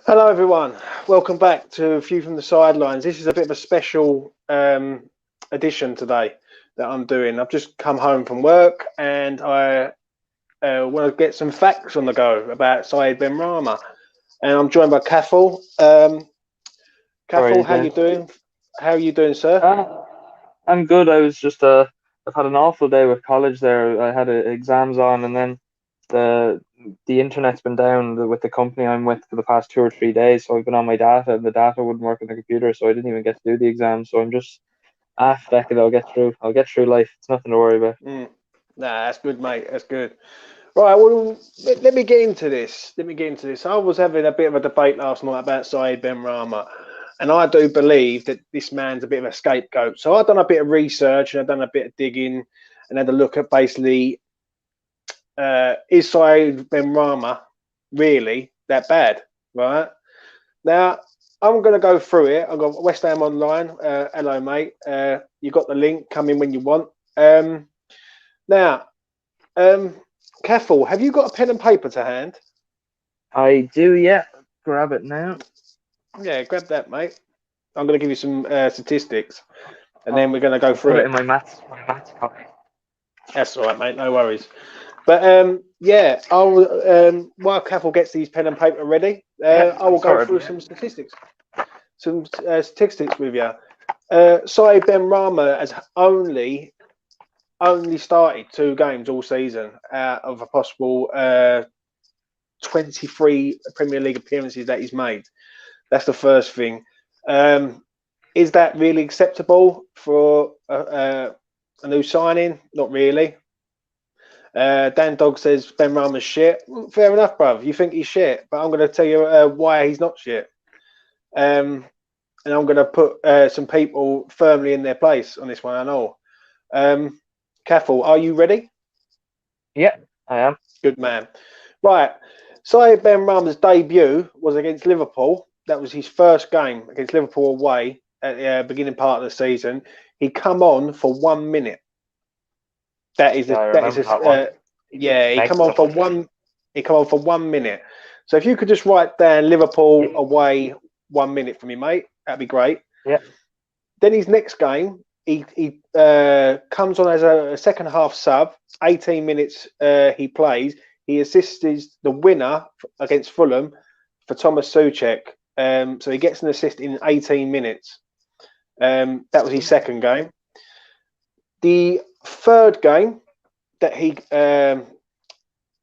Hello, everyone. Welcome back to A View from the Sidelines. This is a bit of a special edition today that I'm doing. I've just come home from work and I want to get some facts on the go about Said Benrahma. And I'm joined by Cathal. How are Cathal, you how you doing? doing? How are you doing, sir? Uh, I'm good. I was just I've had an awful day with college there. I had exams on, and then the the internet's been down with the company I'm with for the past 2 or 3 days. So I've been on my data, and the data wouldn't work on the computer, so I didn't even get to do the exam. So I'm just feck it. I'll get through. I'll get through life. It's nothing to worry about. Mm. Nah, that's good, mate. That's good. Right, well, let me get into this. I was having a bit of a debate last night about Said Benrahma, and I do believe that this man's a bit of a scapegoat. So I've done a bit of research and I've done a bit of digging and had a look at basically is Said Benrahma really that bad? Right now, I'm going to go through it. I've got West Ham Online. Hello, mate. You got the link. Come in when you want. Now. Um, Cathal, have you got a pen and paper to hand? I do, yeah. Grab it now. Yeah, grab that, mate. I'm going to give you some statistics, and then we're I'll, going to go I'll put through it in it. my maths copy. That's all right, mate. No worries. But yeah, while Cathal gets these pen and paper ready, Yeah, I I'm will go sorted. through Yeah. some statistics with you. Saeed Benrahma has only started 2 games all season out of a possible 23 Premier League appearances that he's made. That's the first thing. Is that really acceptable for a new signing? Not really. Dan Dog says Benrahma's shit. Well, fair enough, bruv. You think he's shit, but I'm going to tell you why he's not shit. And I'm going to put some people firmly in their place on this one. I know. Cathal, are you ready? Yeah, I am. Good man. Right. Saeed Benrahma's debut was against Liverpool. That was his first game against Liverpool away at the beginning part of the season. He come on for 1 minute. Yeah, I That is remember a, that one. He was yeah. He come on for negligible. one. He come on for 1 minute. So if you could just write down Yeah, Liverpool away 1 minute for me, mate, that'd be great. yeah. Then his next game, he comes on as a second half sub. 18 minutes he plays. He assists the winner against Fulham for Thomas Soucek. So he gets an assist in 18 minutes. That was his second game. The third game that he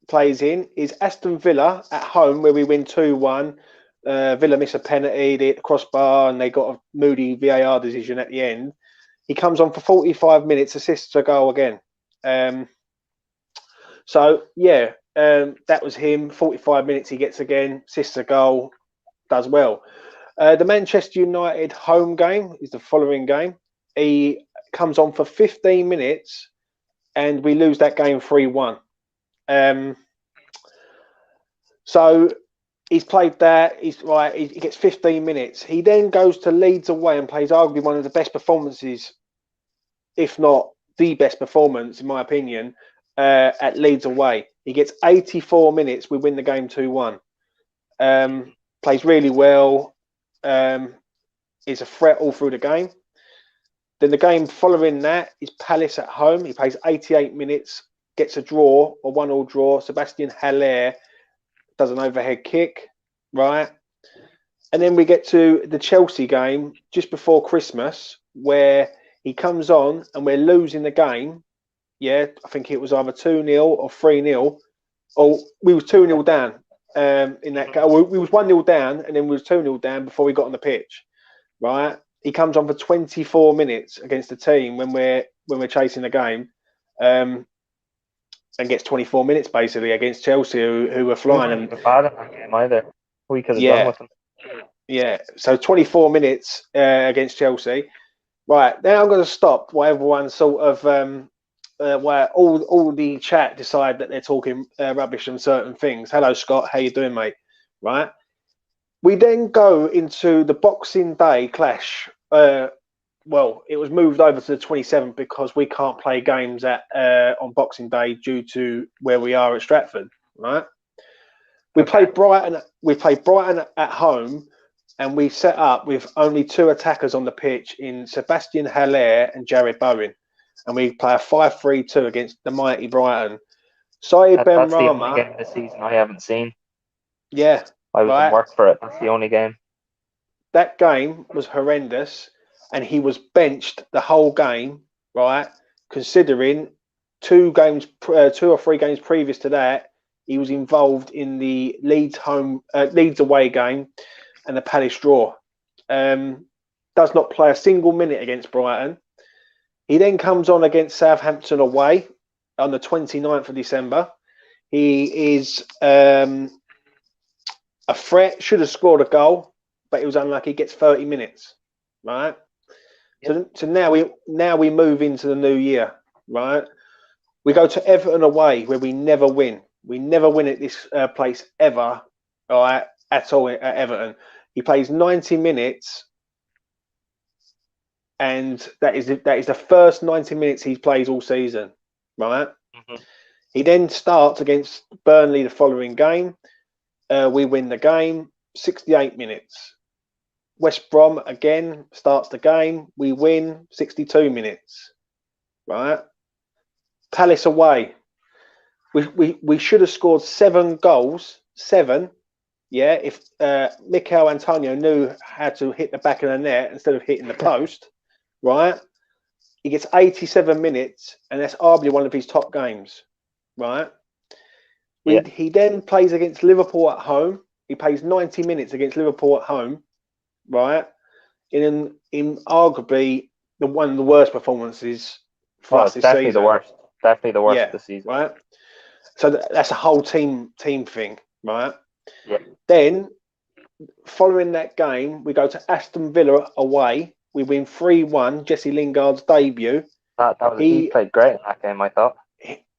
plays in is Aston Villa at home, where we win 2-1. Villa miss a penalty, they hit the crossbar, and they got a moody VAR decision at the end. He comes on for 45 minutes, assists a goal again. So, yeah, that was him. 45 minutes he gets again, assists a goal, does well. The Manchester United home game is the following game. He comes on for 15 minutes and we lose that game 3-1. Um, so he's played that. He's right. He gets 15 minutes. He then goes to Leeds away and plays arguably one of the best performances, if not the best performance, in my opinion, at Leeds away. He gets 84 minutes. We win the game 2-1. Plays really well. Is a threat all through the game. Then the game following that is Palace at home. He plays 88 minutes, gets a draw, a 1-1 draw. Sebastian Haller does an overhead kick, right? And then we get to the Chelsea game just before Christmas, where he comes on and we're losing the game. Yeah, I think it was either 2-0 or 3-0. Or we was 2-0 down in that game. We was 1-0 down and then we was 2-0 down before we got on the pitch, right? He comes on for 24 minutes against the team when we're chasing the game. And gets 24 minutes basically against Chelsea, who were We flying. weren't And even bad in that game either. We could have done yeah, with them. yeah. So 24 minutes against Chelsea. Right now, I'm going to stop while everyone sort of where all the chat decide that they're talking rubbish on certain things. Hello, Scott. How you doing, mate? Right. We then go into the Boxing Day clash. Well, it was moved over to the 27th because we can't play games at on Boxing Day due to where we are at Stratford, right? We Okay. played Brighton. We played Brighton at home, and we set up with only two attackers on the pitch in Sebastian Haller and Jared Bowen, and we play a 5-3-2 against the mighty Brighton. Said That's the only Benrahma, game this season I haven't seen. yeah, I was in right. work for it. That's the only game. That game was horrendous, and he was benched the whole game, right? Considering 2 or 3 games previous to that, he was involved in the Leeds away game and the Palace draw. Does not play a single minute against Brighton. He then comes on against Southampton away on the 29th of December. He is a threat, should have scored a goal, but he was unlucky. He gets 30 minutes, right? Yep. So now we move into the new year, right? We go to Everton away, where we never win. We never win at this place ever, all right, at all at Everton. He plays 90 minutes, and that is the first 90 minutes he plays all season, right? Mm-hmm. He then starts against Burnley the following game. We win the game, 68 minutes. West Brom again starts the game. We win, 62 minutes, right? Palace away. We should have scored 7 goals, 7. Yeah, if Mikel Antonio knew how to hit the back of the net instead of hitting the post, right? He gets 87 minutes, and that's arguably one of his top games, right? He then plays against Liverpool at home. He plays 90 minutes against Liverpool at home, right? In arguably one of the worst performances for us this definitely season. the worst. Definitely the worst this season. Right. So that's a whole team thing, right? Yeah. Then, following that game, we go to Aston Villa away. We win 3-1. Jesse Lingard's debut. He played great in that game, I thought.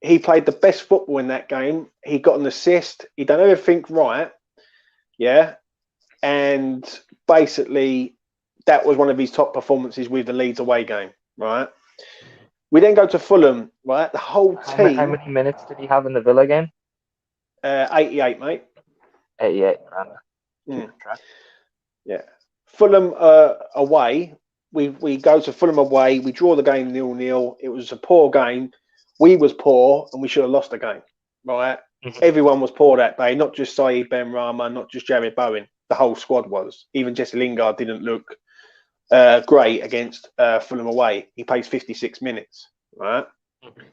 He played the best football in that game. He got an assist. He done everything right. Yeah. And basically, that was one of his top performances with the Leeds away game, right? We then go to Fulham, right? The whole team. How many minutes did he have in the Villa game? 88, mate. 88. Yeah. Fulham away. We go to Fulham away. We draw the game 0-0. It was a poor game. We was poor, and we should have lost the game, right? Mm-hmm. Everyone was poor that day, not just Said Benrahma, not just Jared Bowen. The whole squad was. Even Jesse Lingard didn't look great against Fulham away. He plays 56 minutes, right? Mm-hmm.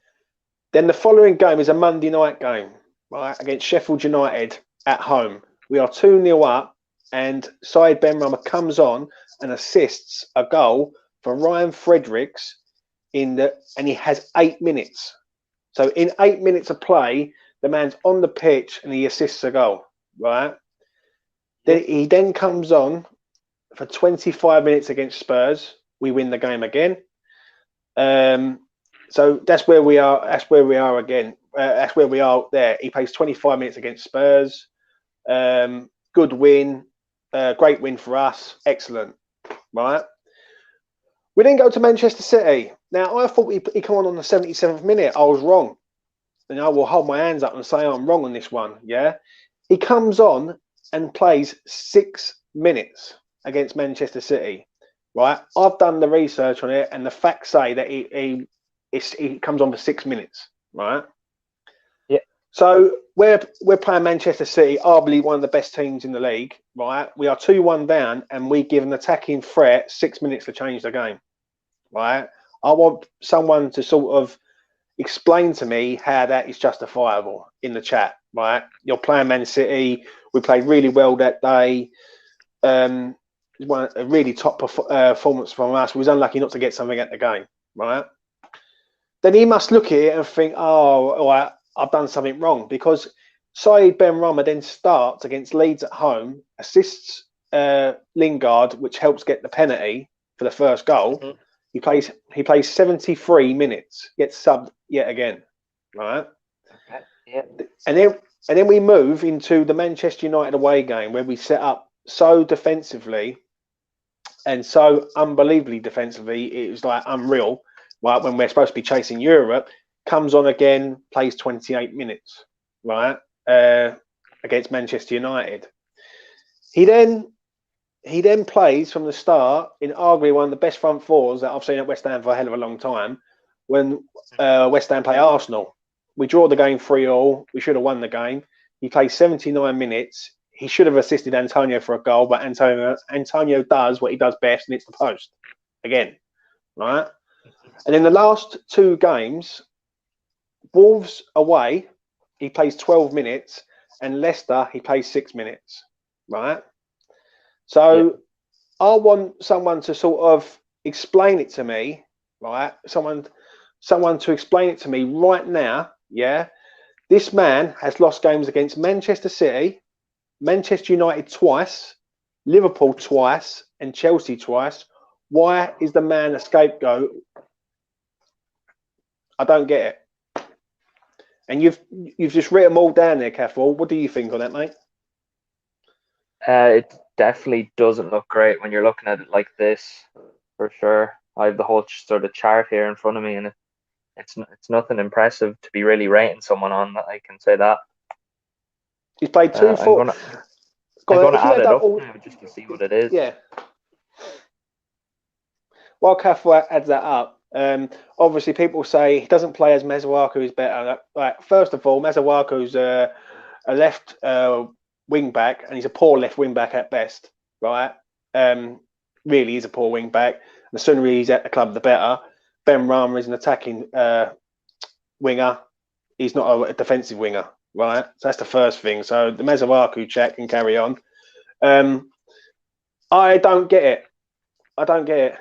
Then the following game is a Monday night game, right, against Sheffield United at home. We are 2-0 up, and Said Benrahma comes on and assists a goal for Ryan Fredericks and he has 8 minutes. So in 8 minutes of play, the man's on the pitch and he assists a goal, right? Then he then comes on for 25 minutes against Spurs. We win the game again. So that's where we are. That's where we are again. That's where we are there. He plays 25 minutes against Spurs. Good win. Great win for us. Excellent. Right. We then go to Manchester City. Now, I thought he come on the 77th minute. I was wrong. And I will hold my hands up and say I'm wrong on this one. Yeah. He comes on and plays 6 minutes against Manchester City. Right. I've done the research on it, and the facts say that he comes on for 6 minutes. Right. Yeah. So we're playing Manchester City, arguably one of the best teams in the league. Right. We are 2-1 down, and we give an attacking threat 6 minutes to change the game. Right. I want someone to sort of explain to me how that is justifiable in the chat. Right. You're playing Man City. We played really well that day. A really top performance from us. We was unlucky not to get something at the game. Right. Then he must look at it and think, oh, all right, I've done something wrong, because Said Benrahma then starts against Leeds at home, assists Lingard, which helps get the penalty for the first goal. Mm-hmm. He plays 73 minutes, gets subbed yet again, right? Okay. Yeah. And then we move into the Manchester United away game, where we set up so defensively and so unbelievably defensively. It was like unreal, right? When we're supposed to be chasing Europe, comes on again, plays 28 minutes, right? against Manchester United. He then plays from the start in arguably one of the best front fours that I've seen at West Ham for a hell of a long time. When West Ham play Arsenal, we draw the game 3-3. We should have won the game. He plays 79 minutes. He should have assisted Antonio for a goal, but Antonio does what he does best, and it's the post again, right? And in the last two games, Wolves away, he plays 12 minutes, and Leicester, he plays 6 minutes, right? So I want someone to sort of explain it to me, right? Someone to explain it to me right now, yeah? This man has lost games against Manchester City, Manchester United twice, Liverpool twice, and Chelsea twice. Why is the man a scapegoat? I don't get it. And you've just written them all down there, Cathal. What do you think on that, mate? It definitely doesn't look great when you're looking at it like this, for sure. I have the whole sort of chart here in front of me, and it's nothing impressive to be really rating someone on. I can say that. He's played two, I'm gonna add it up now just to see what it is. Yeah. While Cathal adds that up, obviously people say he doesn't play as Masuaku is better. Like, first of all, Masuaku's a left wing back, and he's a poor left wing back at best, right? Really, he's a poor wing back. The sooner he's at the club, the better. Benrahma is an attacking winger. He's not a defensive winger, right? So that's the first thing. So the Masuaku chat can carry on. I don't get it.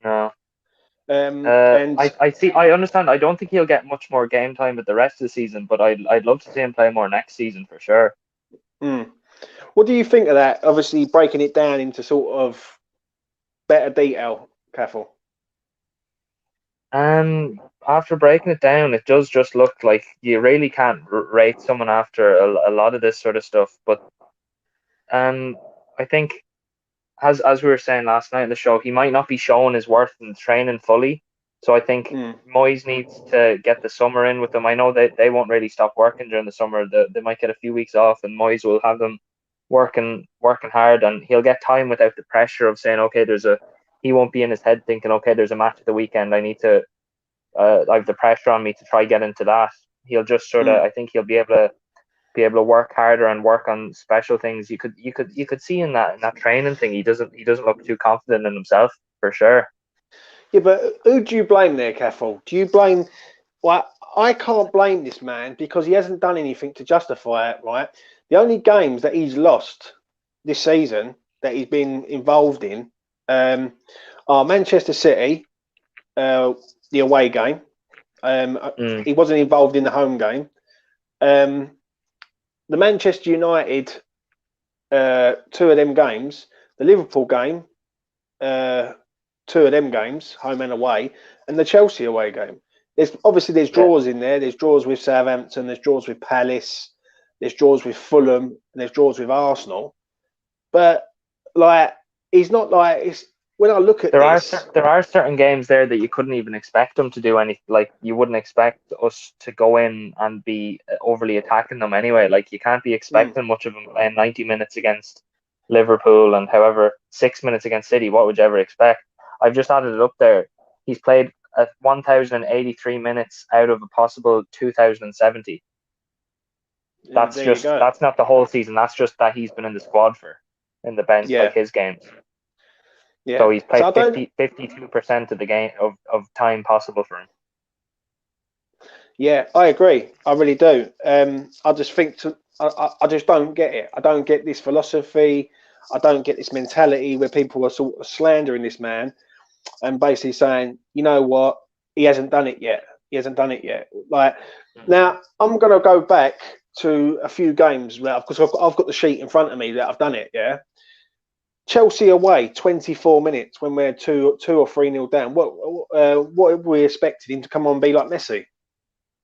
No. And I understand. I don't think he'll get much more game time with the rest of the season, but I'd love to see him play more next season for sure. What do you think of that? Obviously, breaking it down into sort of better detail, Cathal. After breaking it down, it does just look like you really can't rate someone after a lot of this sort of stuff. But I think, as we were saying last night in the show, he might not be showing his worth in training fully. So I think Moyes needs to get the summer in with them. I know they won't really stop working during the summer. They might get a few weeks off, and Moyes will have them working hard, and he'll get time without the pressure of saying, okay, he won't be in his head thinking, okay, there's a match at the weekend. I have the pressure on me to try get into that. He'll just sort of, I think he'll be able to work harder and work on special things. You could see in that training thing, he doesn't look too confident in himself, for sure. Yeah, but who do you blame there, Cathal? Do you blame? Well, I can't blame this man because he hasn't done anything to justify it, right? The only games that he's lost this season that he's been involved in are Manchester City, the away game. He wasn't involved in the home game. The Manchester United, two of them games. The Liverpool game, two of them games, home and away, and the Chelsea away game. There's draws in there. There's draws with Southampton. There's draws with Palace. There's draws with Fulham. And there's draws with Arsenal. But like, he's not like it's. When I look at there are certain games there that you couldn't even expect them to do anything. Like, you wouldn't expect us to go in and be overly attacking them anyway. Like, you can't be expecting much of them playing 90 minutes against Liverpool and however 6 minutes against City. What would you ever expect? I've just added it up there. He's played at 1,083 minutes out of a possible 2,070. That's not the whole season. That's just that he's been in the squad in the bench, like his games. Yeah. So he's played 52% of the game of time possible for him. Yeah, I agree. I really do. I just think I just don't get it. I don't get this philosophy. I don't get this mentality where people are sort of slandering this man and basically saying, you know what, he hasn't done it yet. Like, now I'm going to go back to a few games because I've got the sheet in front of me that I've done it. Yeah. Chelsea away, 24 minutes when we're 2 or 3-0 down. What have we expected him to come on and be like Messi?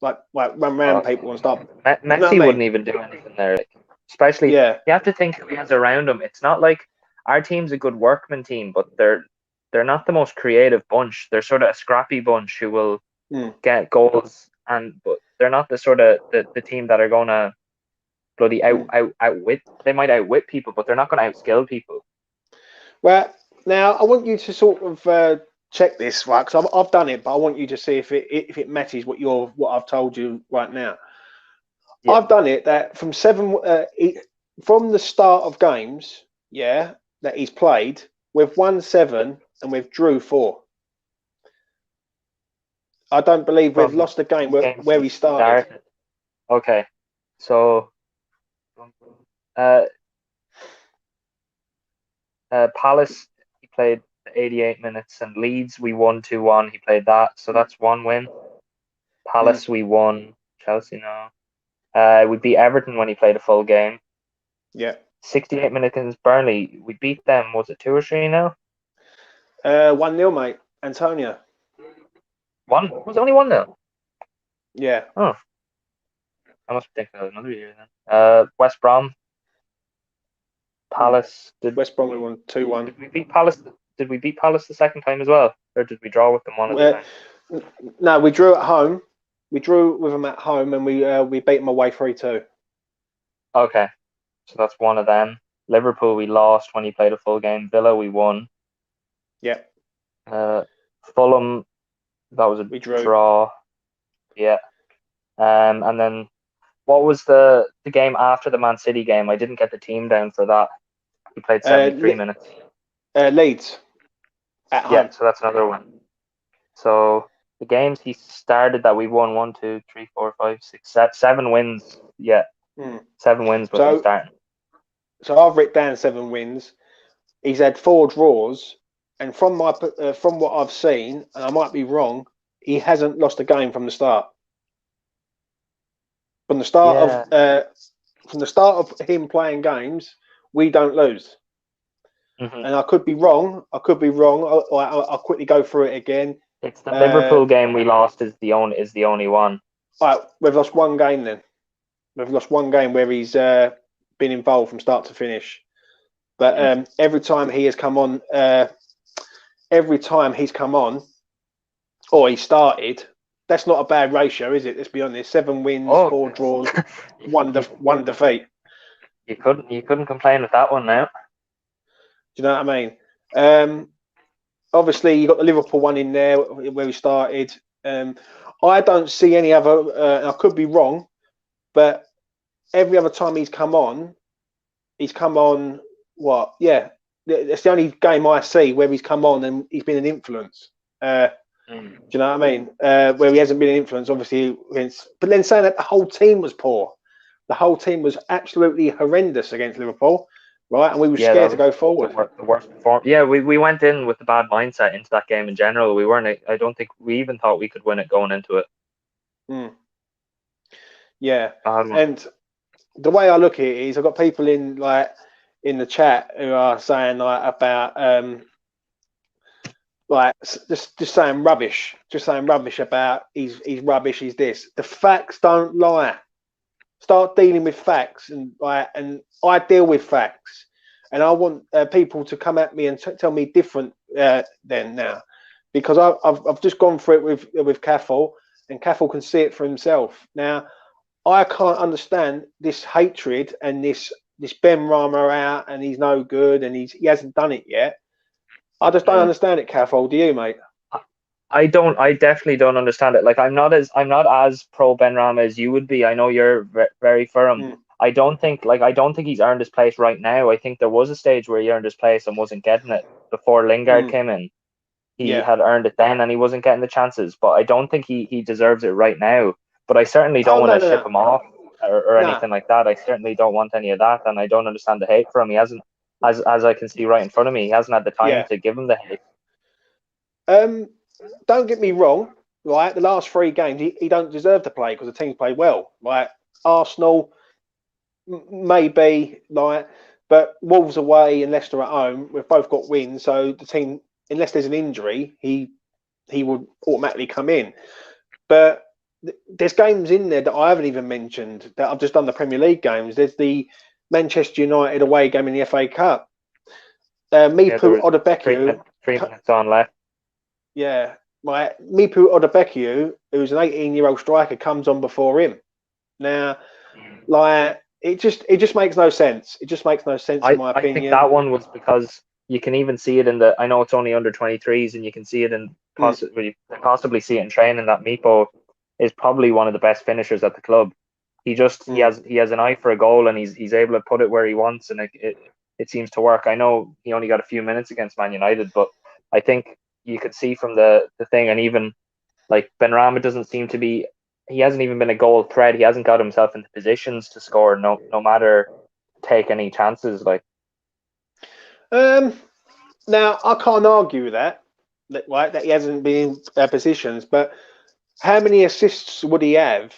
Like run around people and stuff. Messi wouldn't even do anything there. Especially, you have to think who he has around him. It's not like our team's a good workman team, but they're not the most creative bunch. They're sort of a scrappy bunch who will get goals, but they're not the sort of the team that are going to bloody outwit. They might outwit people, but they're not going to outskill people. Well, now I want you to sort of check this, right? Because I've done it, but I want you to see if it matches what I've told you right now. Yeah. I've done it that from from the start of games, yeah, that he's played, we've won 7 and we've drew 4. I don't believe we've From the lost a game games where he he started. started. Okay, so uh, Palace, he played 88 minutes, and Leeds we won 2-1. He played that, so that's one win. Palace we won. Chelsea no. We beat Everton when he played a full game. Yeah. 68 minutes against Burnley. We beat them. Was it 2 or 3 now? 1-0, mate. Antonio. One? Was it only 1-0? Yeah. Oh, I must be thinking of another year then. West Brom, Palace. West Brom we won 2-1. Did we beat Palace? Did we beat Palace the second time as well, or did we draw with them one at the time? No, we drew at home. We drew with them at home, and we beat them away 3-2. Okay, so that's one of them. Liverpool we lost when he played a full game. Villa we won. Yeah. Fulham, that was a draw. Yeah. And then what was the game after the Man City game? I didn't get the team down for that. He played 73 minutes. Leeds at home. Yeah, so that's another one. So the games he started that we won 1, 2, 3, 4, 5, 6, 7 wins. Yeah, 7 wins was he starting. So I've written down 7 wins. He's had 4 draws, and from what I've seen, and I might be wrong, he hasn't lost a game from the start. From the start of him playing games, we don't lose. Mm-hmm. And I could be wrong. I'll quickly go through it again. It's the Liverpool game we lost is the only one. All right, we've lost one game then. We've lost one game where he's been involved from start to finish. But every time he has come on, or he started, that's not a bad ratio, is it? Let's be honest. 7 wins, 4 draws, one defeat. You couldn't complain with that one now. Do you know what I mean? Obviously, you got the Liverpool one in there where he started. I don't see any other. I could be wrong, but every other time he's come on. What? Yeah, it's the only game I see where he's come on and he's been an influence. Do you know what I mean? Where he hasn't been an influence, obviously. But then saying that the whole team was poor, the whole team was absolutely horrendous against Liverpool, right? And we were scared to go forward. The worst performance. Yeah, we went in with a bad mindset into that game in general. We weren't. I don't think we even thought we could win it going into it. Yeah, and the way I look at it is, I've got people in the chat who are saying about just saying rubbish, about he's rubbish, he's this. The facts don't lie. Start dealing with facts, and I deal with facts, and I want people to come at me and tell me different now, because I've just gone through it with Cathal, and Cathal can see it for himself. Now I can't understand this hatred and this Benrahma out, and he's no good, and he hasn't done it yet. I just don't understand it, Cathal. Do you, mate? I don't. I definitely don't understand it. Like I'm not as pro Benrahma as you would be. I know you're very firm. I don't think he's earned his place right now. I think there was a stage where he earned his place and wasn't getting it before Lingard came in. He had earned it then, and he wasn't getting the chances. But I don't think he deserves it right now. But I certainly don't want to ship him off or anything like that. I certainly don't want any of that, and I don't understand the hate for him. He hasn't, as I can see right in front of me, he hasn't had the time to give him the hate. Don't get me wrong, right? The last 3 games, he don't deserve to play because the team's played well. Like Arsenal, maybe, but Wolves away and Leicester at home, we've both got wins. So the team, unless there's an injury, he would automatically come in. But there's games in there that I haven't even mentioned, that I've just done the Premier League games. There's the Manchester United away game in the FA Cup. Mipu Odebekiu. 3 minutes on left. Yeah, Mipu Odebekiu, who's an 18-year-old striker, comes on before him. Now, it just makes no sense. It just makes no sense in my I think opinion. that one was because you can even see it in the. I know it's only under 23s, and you can see it in Mm, possibly see it in training. That Meepo is probably one of the best finishers at the club. mm. He has an eye for a goal, and he's able to put it where he wants, and it seems to work. I know he only got a few minutes against Man United, but I think you could see from the thing, and even like Benrahma doesn't seem to be. He hasn't even been a goal threat. He hasn't got himself into positions to score. No matter take any chances. Like Um, Now I can't argue with that, right? That he hasn't been in positions, but how many assists would he have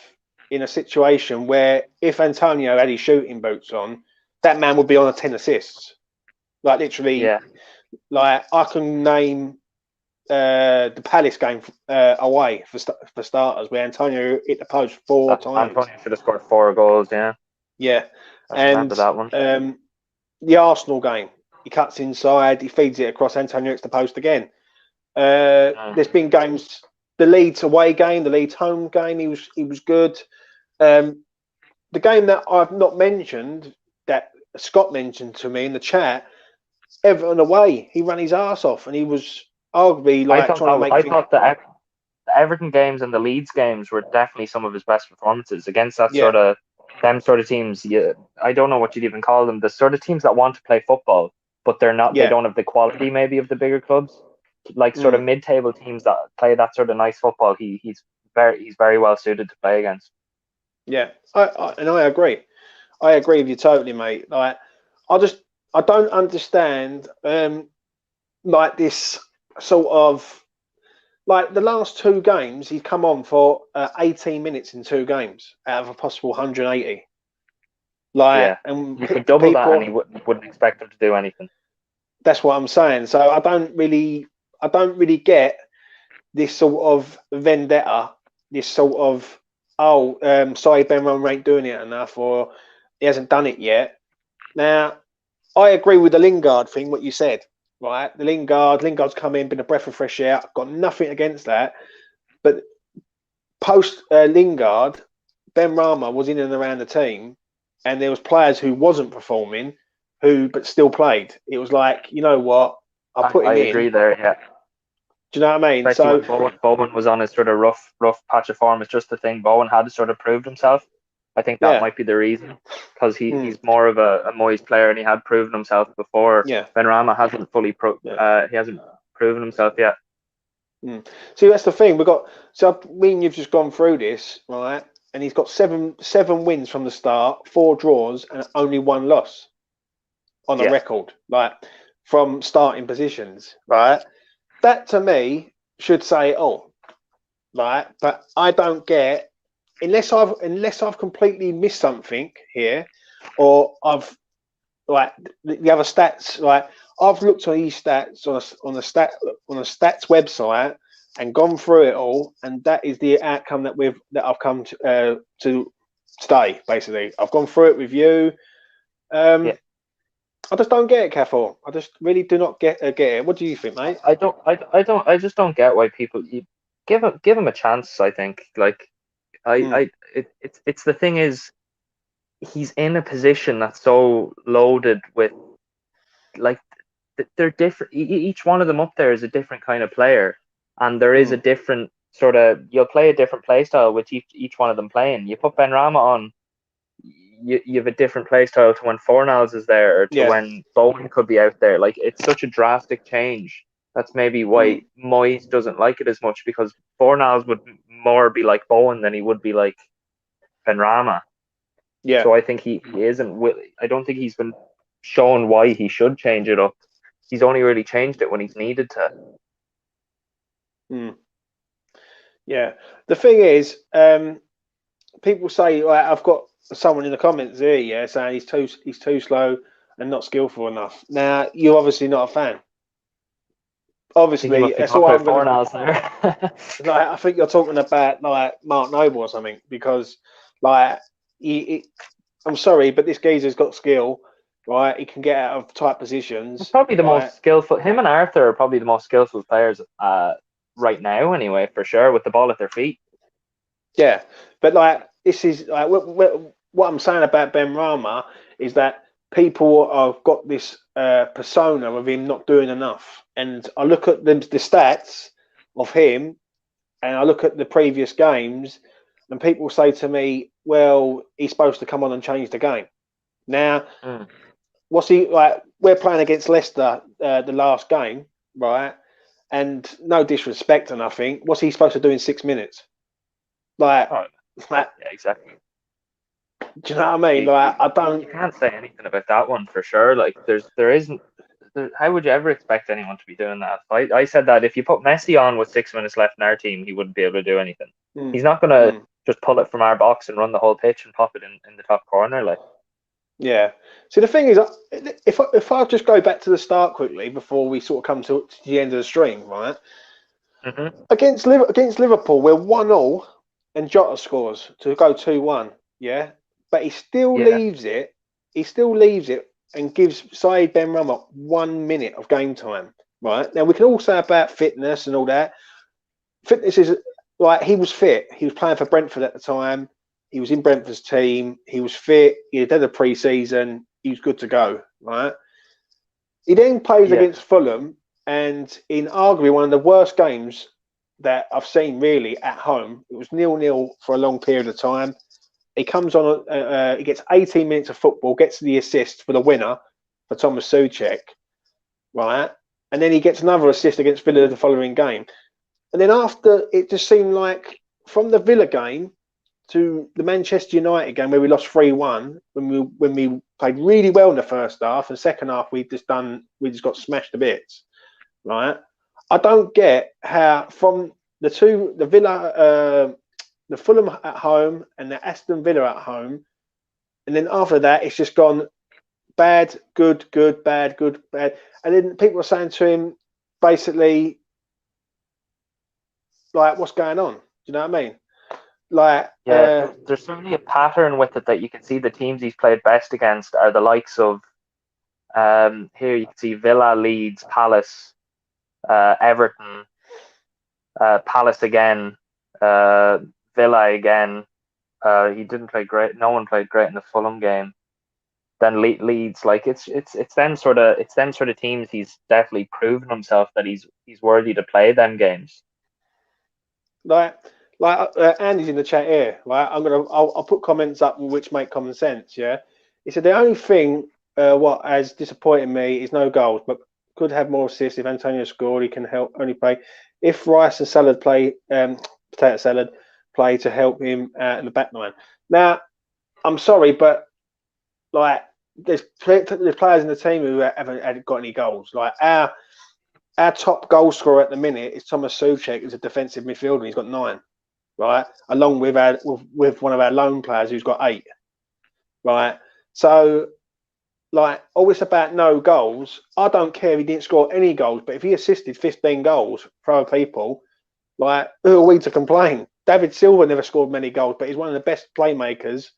in a situation where if Antonio had his shooting boots on, that man would be on a 10 assists? Like literally, yeah, like I can name the Palace game away for starters, where Antonio hit the post four times. Antonio should have scored 4 goals. Yeah, Yeah, I and remember that one. the Arsenal game, he cuts inside, he feeds it across. Antonio hits the post again. There's been games, the Leeds away game, the Leeds home game. He was good. Um, the game that I've not mentioned that Scott mentioned to me in the chat, Everton away. He ran his ass off, and he was arguably like trying to make. I thought the Everton games and the Leeds games were definitely some of his best performances against Yeah, them sort of teams. Yeah, I don't know what you'd even call them. The sort of teams that want to play football, but they're not. They yeah, don't have the quality maybe of the bigger clubs, like sort of mm, mid-table teams that play that sort of nice football. He's very well suited to play against. yeah. And I agree. I agree with you totally, mate. Like, I just I don't understand like this sort of like the last two games he's come on for 18 minutes in two games out of a possible 180. Like, Yeah, and you could double that, and he people, wouldn't expect him to do anything. that's what I'm saying. So I don't really get this sort of vendetta, this sort of Said Benrahma ain't doing it enough, or he hasn't done it yet. Now, I agree with the Lingard thing, what you said, right? Lingard's come in, been a breath of fresh air. I've got nothing against that, but post Lingard, Benrahma was in and around the team, and there was players who wasn't performing, who but still played. It was like, you know what, I'll put I him in. agree there. Yeah, Do you know what I mean? especially So when Bowen was on his sort of rough patch of form. It's just the thing. Bowen had to sort of proved himself. I think that yeah, might be the reason because mm, he's more of a Moyes player and he had proven himself before. yeah, Benrahma hasn't yeah. he hasn't proven himself yet. Mm. See, that's the thing. Me and you've just gone through this, right? And he's got seven wins from the start, four draws, and only one loss on a Yeah, record, like from starting positions, right? That to me should say, oh, right. But I don't get unless I've completely missed something here, or I've like the other stats. Like I've looked on these stats on a stats website and gone through it all, and that is the outcome that I've come to today. Basically, I've gone through it with you. yeah. I just don't get it, Cathal. I just really do not get it. What do you think, mate? I just don't get why people you give him a chance. I think like Mm, it's the thing is he's in a position that's so loaded with like they're different. Each one of them up there is a different kind of player, and there is a mm, different sort of. You'll play a different play style with each one of them playing. You put Benrahma on, you have a different play style to when Fornals is there or to yeah. when Bowen could be out there. Like it's such a drastic change. That's maybe why Mm, Moyes doesn't like it as much because Fornals would more be like Bowen than he would be like Benrahma. yeah. So I think he isn't. I don't think he's been shown why he should change it up. He's only really changed it when he's needed to. Mm, yeah. The thing is, people say like, I've got someone in the comments here, yeah, saying he's too slow and not skillful enough. Now you're obviously not a fan. I think he Obviously, must be that's talking all about I'm gonna. Fornals there. Like, I think you're talking about like Mark Noble or something because, like, I'm sorry, but this geezer's got skill, right? He can get out of tight positions, Probably the right? most skillful. Him and Arthur are probably the most skillful players right now, anyway, for sure, with the ball at their feet. Yeah, but like this is like what I'm saying about Benrahma is that people have got this persona of him not doing enough, and I look at the stats of him, and I look at the previous games, and people say to me, "Well, he's supposed to come on and change the game." Now, Mm. what's he like? We're playing against Leicester the last game, right? And no disrespect or nothing. What's he supposed to do in 6 minutes? Like, Oh, like, yeah, exactly. do you know what I mean? You, Like, you I don't. you can't say anything about that one for sure. Like there isn't. How would you ever expect anyone to be doing that? I said that if you put Messi on with 6 minutes left in our team, he wouldn't be able to do anything. Mm, He's not gonna mm. just pull it from our box and run the whole pitch and pop it in the top corner. Like, Yeah. See, the thing is, if I just go back to the start quickly before we sort of come to the end of the stream, right? hmm Against Liverpool, we're 1-1 and Jota scores to go 2-1. Yeah, but he still yeah, leaves it. He still leaves it and gives Said Benrahma 1 minute of game time. Right now, we can all say about fitness and all that. Fitness is like he was fit. He was playing for Brentford at the time. He was in Brentford's team. He was fit. He had done the pre-season. He was good to go. Right. He then plays yeah, against Fulham, and in arguably one of the worst games that I've seen really at home. It was 0-0 for a long period of time. He comes on. He gets 18 minutes of football, gets the assist for the winner for Thomas Soucek, right? And then he gets another assist against Villa the following game. And then after, it just seemed like from the Villa game to the Manchester United game where we lost 3-1, when we played really well in the first half, and second half we just got smashed to bits, right? I don't get how from the Villa, the Fulham at home and the Aston Villa at home, and then after that it's just gone bad, good, good, bad, good, bad, and then people are saying to him basically like, "What's going on?" Do you know what I mean? Like, yeah. There's certainly a pattern with it that you can see the teams he's played best against are the likes of here you can see Villa, Leeds, Palace, Everton, Palace again, Villa again. He didn't play great. No one played great in the Fulham game. Then Leeds, like it's them sort of teams. He's definitely proven himself that he's worthy to play them games. like, Andy's in the chat here. Like, I'll put comments up which make common sense. Yeah, he said the only thing what has disappointed me is no goals, but could have more assists if Antonio scored. He can help only play if Rice and Salad play potato salad play to help him out in the back line. Now, I'm sorry, but like there's players in the team who haven't got any goals. Like our top goal scorer at the minute is Thomas Soucek, who's a defensive midfielder. He's got 9, right? Along with with one of our lone players who's got 8, right? So like always about no goals. I don't care if he didn't score any goals, but if he assisted 15 goals for other people, like who are we to complain? David Silva never scored many goals, but he's one of the best playmakers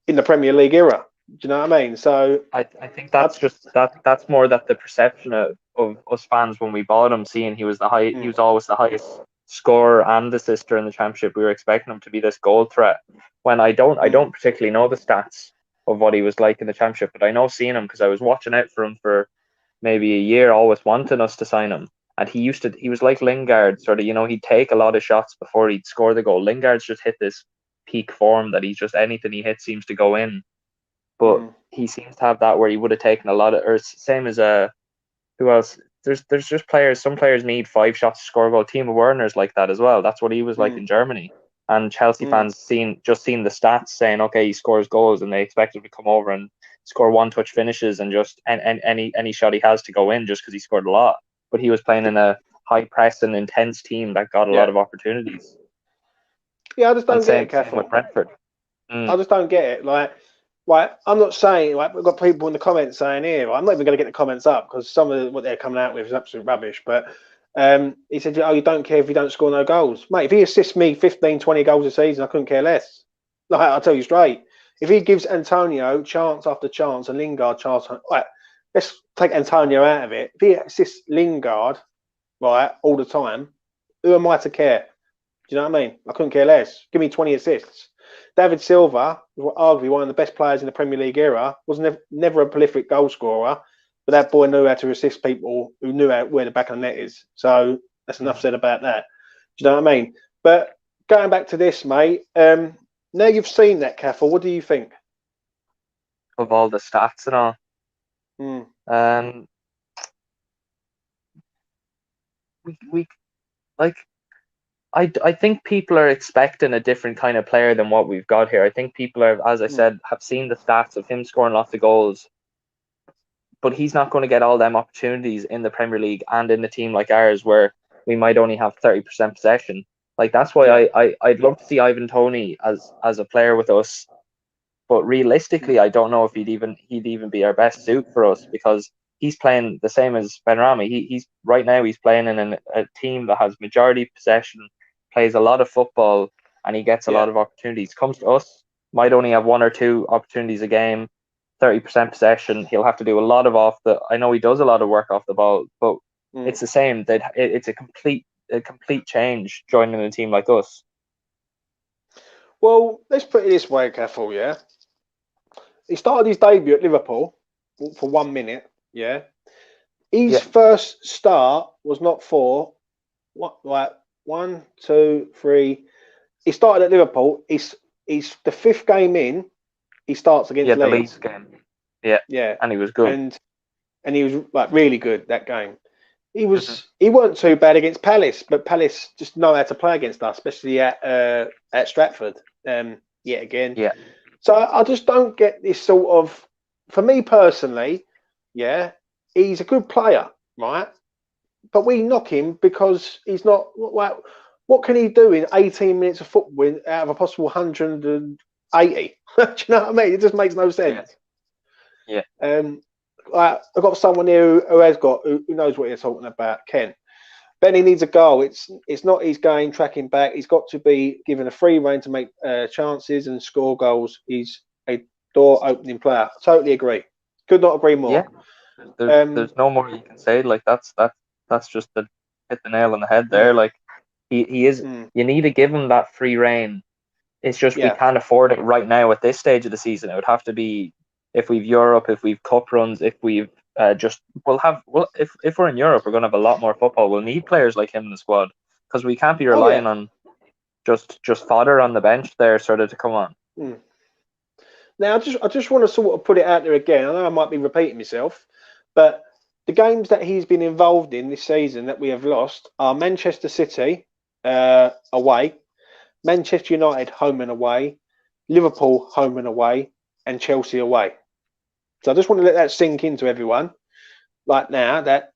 in the Premier League era. Do you know what I mean? So I think that's just that's more that the perception of us fans when we bought him, seeing he mm, was always the highest scorer and assister in the championship. We were expecting him to be this goal threat. When I mm, don't particularly know the stats of what he was like in the championship, but I know seeing him because I was watching out for him for maybe a year, always wanting us to sign him. And he was like Lingard, sort of, he'd take a lot of shots before he'd score the goal. Lingard's just hit this peak form that he's just anything he hits seems to go in. But mm, he seems to have that where he would have taken a lot of, or same as who else? There's just players. Some players need 5 shots to score a goal. Timo Werner's like that as well. That's what he was like mm, in Germany. And Chelsea mm. fans seen the stats saying, okay, he scores goals, and they expect him to come over and score one touch finishes and just any shot he has to go in just because he scored a lot. But he was playing in a high press and intense team that got a lot Yeah, of opportunities. yeah. I just And don't get it, same with Cathal. Brentford. I Mm, just don't get it. Like I'm not saying like we've got people in the comments saying here. I'm not even going to get the comments up because some of what they're coming out with is absolute rubbish. But he said, "Oh, you don't care if you don't score no goals, mate. If he assists me 15, 20 goals a season, I couldn't care less. Like I'll tell you straight. If he gives Antonio chance after chance and Lingard chance, right, let's take Antonio out of it. If he assists Lingard, right, all the time, who am I to care? Do you know what I mean? I couldn't care less. Give me 20 assists. David Silva, arguably one of the best players in the Premier League era, was never a prolific goal scorer, but that boy knew how to assist people who knew where the back of the net is. So that's enough said about that. Do you know what I mean? But going back to this, mate, now you've seen that, Cathal, what do you think? Of all the stats and all. Mm. Um, we like I think people are expecting a different kind of player than what we've got here. I think people are, as I said, have seen the stats of him scoring lots of goals, but he's not going to get all them opportunities in the Premier League and in a team like ours where we might only have 30% possession. Like that's why Yeah. I'd love to see Ivan Toney as a player with us. But realistically, I don't know if he'd even be our best suit for us because he's playing the same as Benrahma. He's right now he's playing in a team that has majority possession, plays a lot of football, and he gets a Yeah. lot of opportunities. Comes to us, might only have one or two opportunities a game, 30% possession. He'll have to do a lot of off the. I know he does a lot of work off the ball, but Mm. it's the same. That it's a complete change joining a team like us. Well, let's put it this way, Cathal, yeah? He started his debut at Liverpool for 1 minute, yeah? His Yeah, first start was not for what, like 1, 2, 3. He started at Liverpool. He's the fifth game in. He starts against yeah, the Leeds Leeds. game. Yeah, Yeah, and he was good. and he was like really good that game. Hmm. He weren't too bad against Palace, but Palace just know how to play against us, especially at Stratford. Yet again, Yeah. so I just don't get this sort of. For me personally, yeah, he's a good player, right? But we knock him because he's not. Well, what can he do in 18 minutes of football out of a possible 180? Do you know what I mean? It just makes no Yeah. sense. Yeah. Like, I've got someone here who knows what you're talking about, Ken. Benny needs a goal. It's not his game tracking back. He's got to be given a free rein to make chances and score goals. He's a door opening player. Totally agree. Could not agree Yeah. more. There's no more you can say. Like that's just the hit the nail on the head there. Mm, Like he is. mm, You need to give him that free rein. It's just we yeah. can't afford it right now at this stage of the season. It would have to be if we've Europe, if we've cup runs, if we've just well if we're in Europe, we're gonna have a lot more football. We'll need players like him in the squad because we can't be Oh yeah. relying on just fodder on the bench there sort of to come on. Mm. Now I just want to sort of put it out there again. I know I might be repeating myself, but the games that he's been involved in this season that we have lost are Manchester City away, Manchester United home and away, Liverpool home and away, and Chelsea away. So I just want to let that sink into everyone. Like now that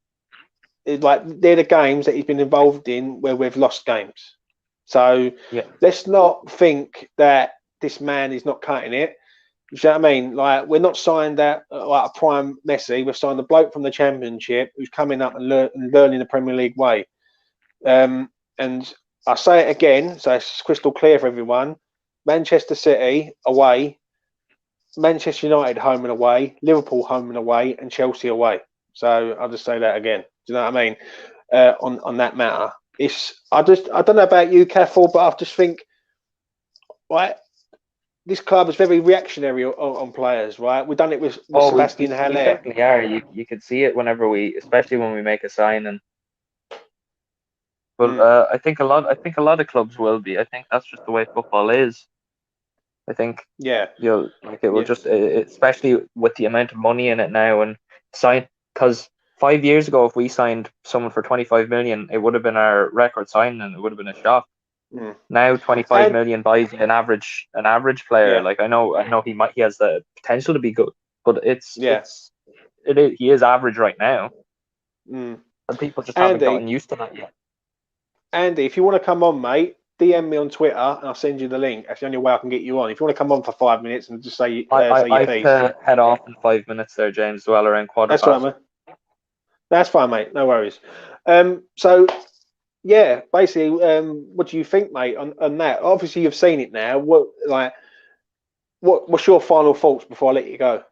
like they're the games that he's been involved in where we've lost games. So Yeah. let's not think that this man is not cutting it. You know what I mean? Like we're not signed that like a prime Messi. We've signed a bloke from the Championship who's coming up and learning the Premier League way. And I say it again, so it's crystal clear for everyone. Manchester City away, Manchester United home and away, Liverpool home and away, and Chelsea away. So I'll just say that again. Do you know what I mean? On that matter, I don't know about you, Cathal, but I just think right. This club is very reactionary on players, right? We've done it with Oh, Sebastian we Haller. certainly are. You can see it whenever especially when we make a sign. And but Mm, I think a lot of clubs will be. I think that's just the way football is. I think yeah, you'll like it will yeah, just especially with the amount of money in it now and sign because 5 years ago if we signed someone for 25 million it would have been our record signing and it would have been a shock. mm. Now 25 And million buys an average player. yeah, Like I know he has the potential to be good, but yeah. he is average right now, Mm. and people just haven't Andy, gotten used to that yet. Andy, if you want to come on, mate, DM me on Twitter and I'll send you the link. That's the only way I can get you on. If you want to come on for 5 minutes and just say I your have piece, to head off in 5 minutes there, James, as well, around quarter that's right, past. man. That's fine, mate. No worries. So yeah, basically, what do you think, mate, on that? Obviously, you've seen it now. What's your final thoughts before I let you go?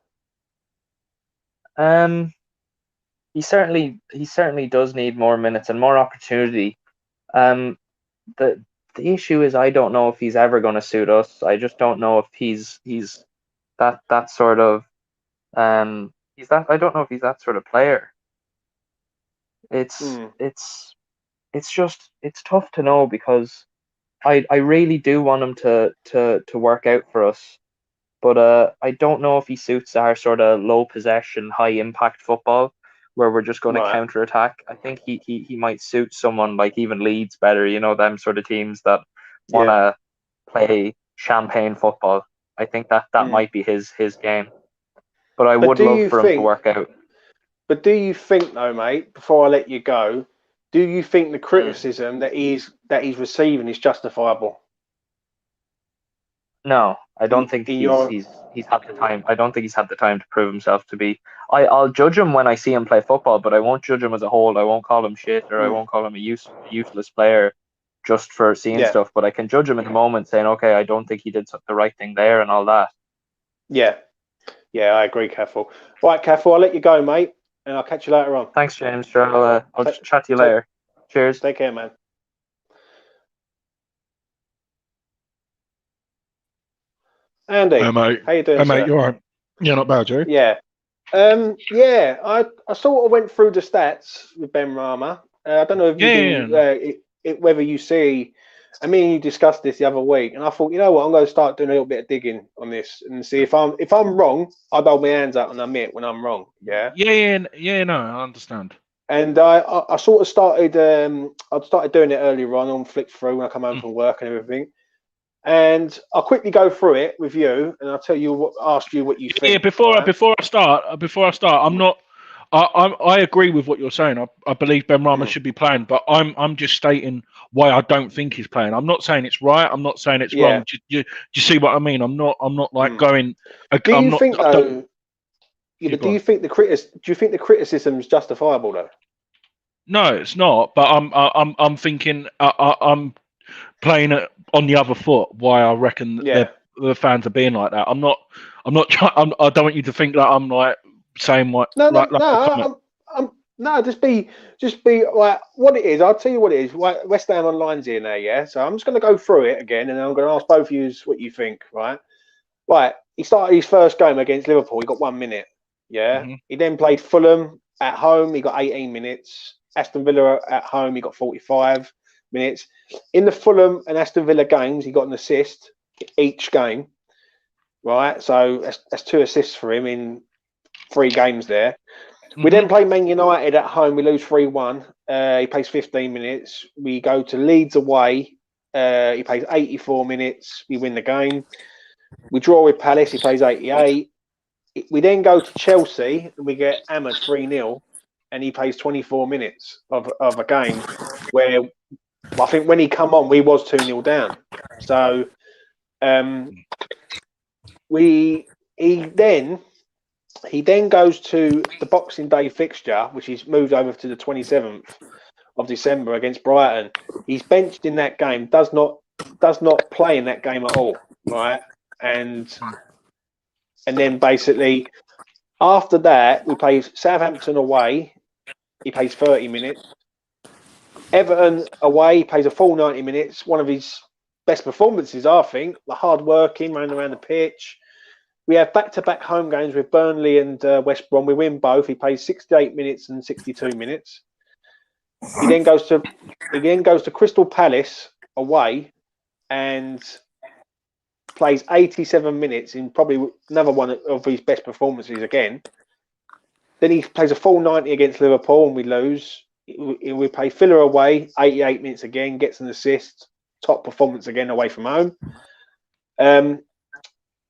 Um, he certainly does need more minutes and more opportunity. Um, the the issue is I don't know if he's ever going to suit us. I just don't know if he's that sort of he's that I don't know if he's that sort of player. It's Mm, it's it's just it's tough to know because I really do want him to work out for us. But I don't know if he suits our sort of low possession, high impact football where we're just going to right. counter attack. I think he might suit someone like even Leeds better, them sort of teams that want Yeah. to play champagne football. I think that Mm. might be his game. But I But would do love you for him to think? work out. But do you think though, mate? Before I let you go, do you think the Mm. criticism that he's receiving is justifiable? No, I don't think In your he's had the time. I don't think he's had the time to prove himself to be. I'll judge him when I see him play football, but I won't judge him as a whole. I won't call him shit or I mm, won't call him a useless player just for seeing yeah, stuff. But I can judge him in the moment, saying, okay, I don't think he did the right thing there and all that. yeah, yeah, I agree, Cathal. Right, Cathal, I'll let you go, mate, and I'll catch you later on. Thanks, James. Sure, I'll Take, chat to you take, later. Cheers. take care, man. Hey Andy, mate, how you doing, hey mate, sir? you alright? Yeah, not bad, Joe. Yeah. Yeah, I sort of went through the stats with Benrahma. I don't know if Yeah, you've yeah, yeah, been no. whether you see. I mean, you discussed this the other week, and I thought, you know what, I'm going to start doing a little bit of digging on this and see if I'm wrong. I'd hold my hands up and admit when I'm wrong. Yeah. Yeah, yeah, yeah, no, I understand. And I sort of started I started doing it earlier on flick through when I come home Mm. from work and everything. And I'll quickly go through it with you, and I'll tell you ask you what you Yeah, think. Right? before I start, I'm Mm, not. I agree with what you're saying. I believe Ben Rama mm. should be playing, but I'm just stating why I don't think he's playing. I'm not saying it's right. I'm not saying it's Yeah. wrong. Do you see what I mean? I'm not like Mm. going. Do I'm you not. think I don't. though? Yeah, You but go on. do you think the criticism is justifiable though? No, it's not. But I'm thinking. I'm playing it on the other foot. Why I reckon Yeah. the fans are being like that. I'm not. I'm not trying. I don't want you to think that I'm like saying what No, no, like no. a comment. I'm no. Just be like what it is. I'll tell you what it is. Right, West Ham Online's here now. Yeah. So I'm just going to go through it again, and I'm going to ask both of you what you think. Right. Right. He started his first game against Liverpool. He got 1 minute. Yeah. Hmm. He then played Fulham at home. He got 18 minutes. Aston Villa at home. He got 45 minutes. In the Fulham and Aston Villa games, he got an assist each game. Right. So that's two assists for him in 3 games there. We Hmm. then play Man United at home. We lose 3-1. He plays 15 minutes. We go to Leeds away. He plays 84 minutes. We win the game. We draw with Palace. He plays 88. We then go to Chelsea and we get hammered 3-0. And he plays 24 minutes of a game where I think when he come on, we was 2-0 down. So um, we he then He then goes to the Boxing Day fixture, which is moved over to the 27th of December against Brighton. He's benched in that game, does not play in that game at all, right? And and then basically after that we play Southampton away. He plays 30 minutes. Everton away, he plays a full 90 minutes. One of his best performances, I think. The hard working, running around the pitch. We have back-to-back home games with Burnley and West Brom. We win both. He plays 68 minutes and 62 minutes. He then goes to Crystal Palace away and plays 87 minutes in probably another one of his best performances again. Then he plays a full 90 against Liverpool and we lose. We play Villa away, 88 minutes again, gets an assist, top performance again away from home.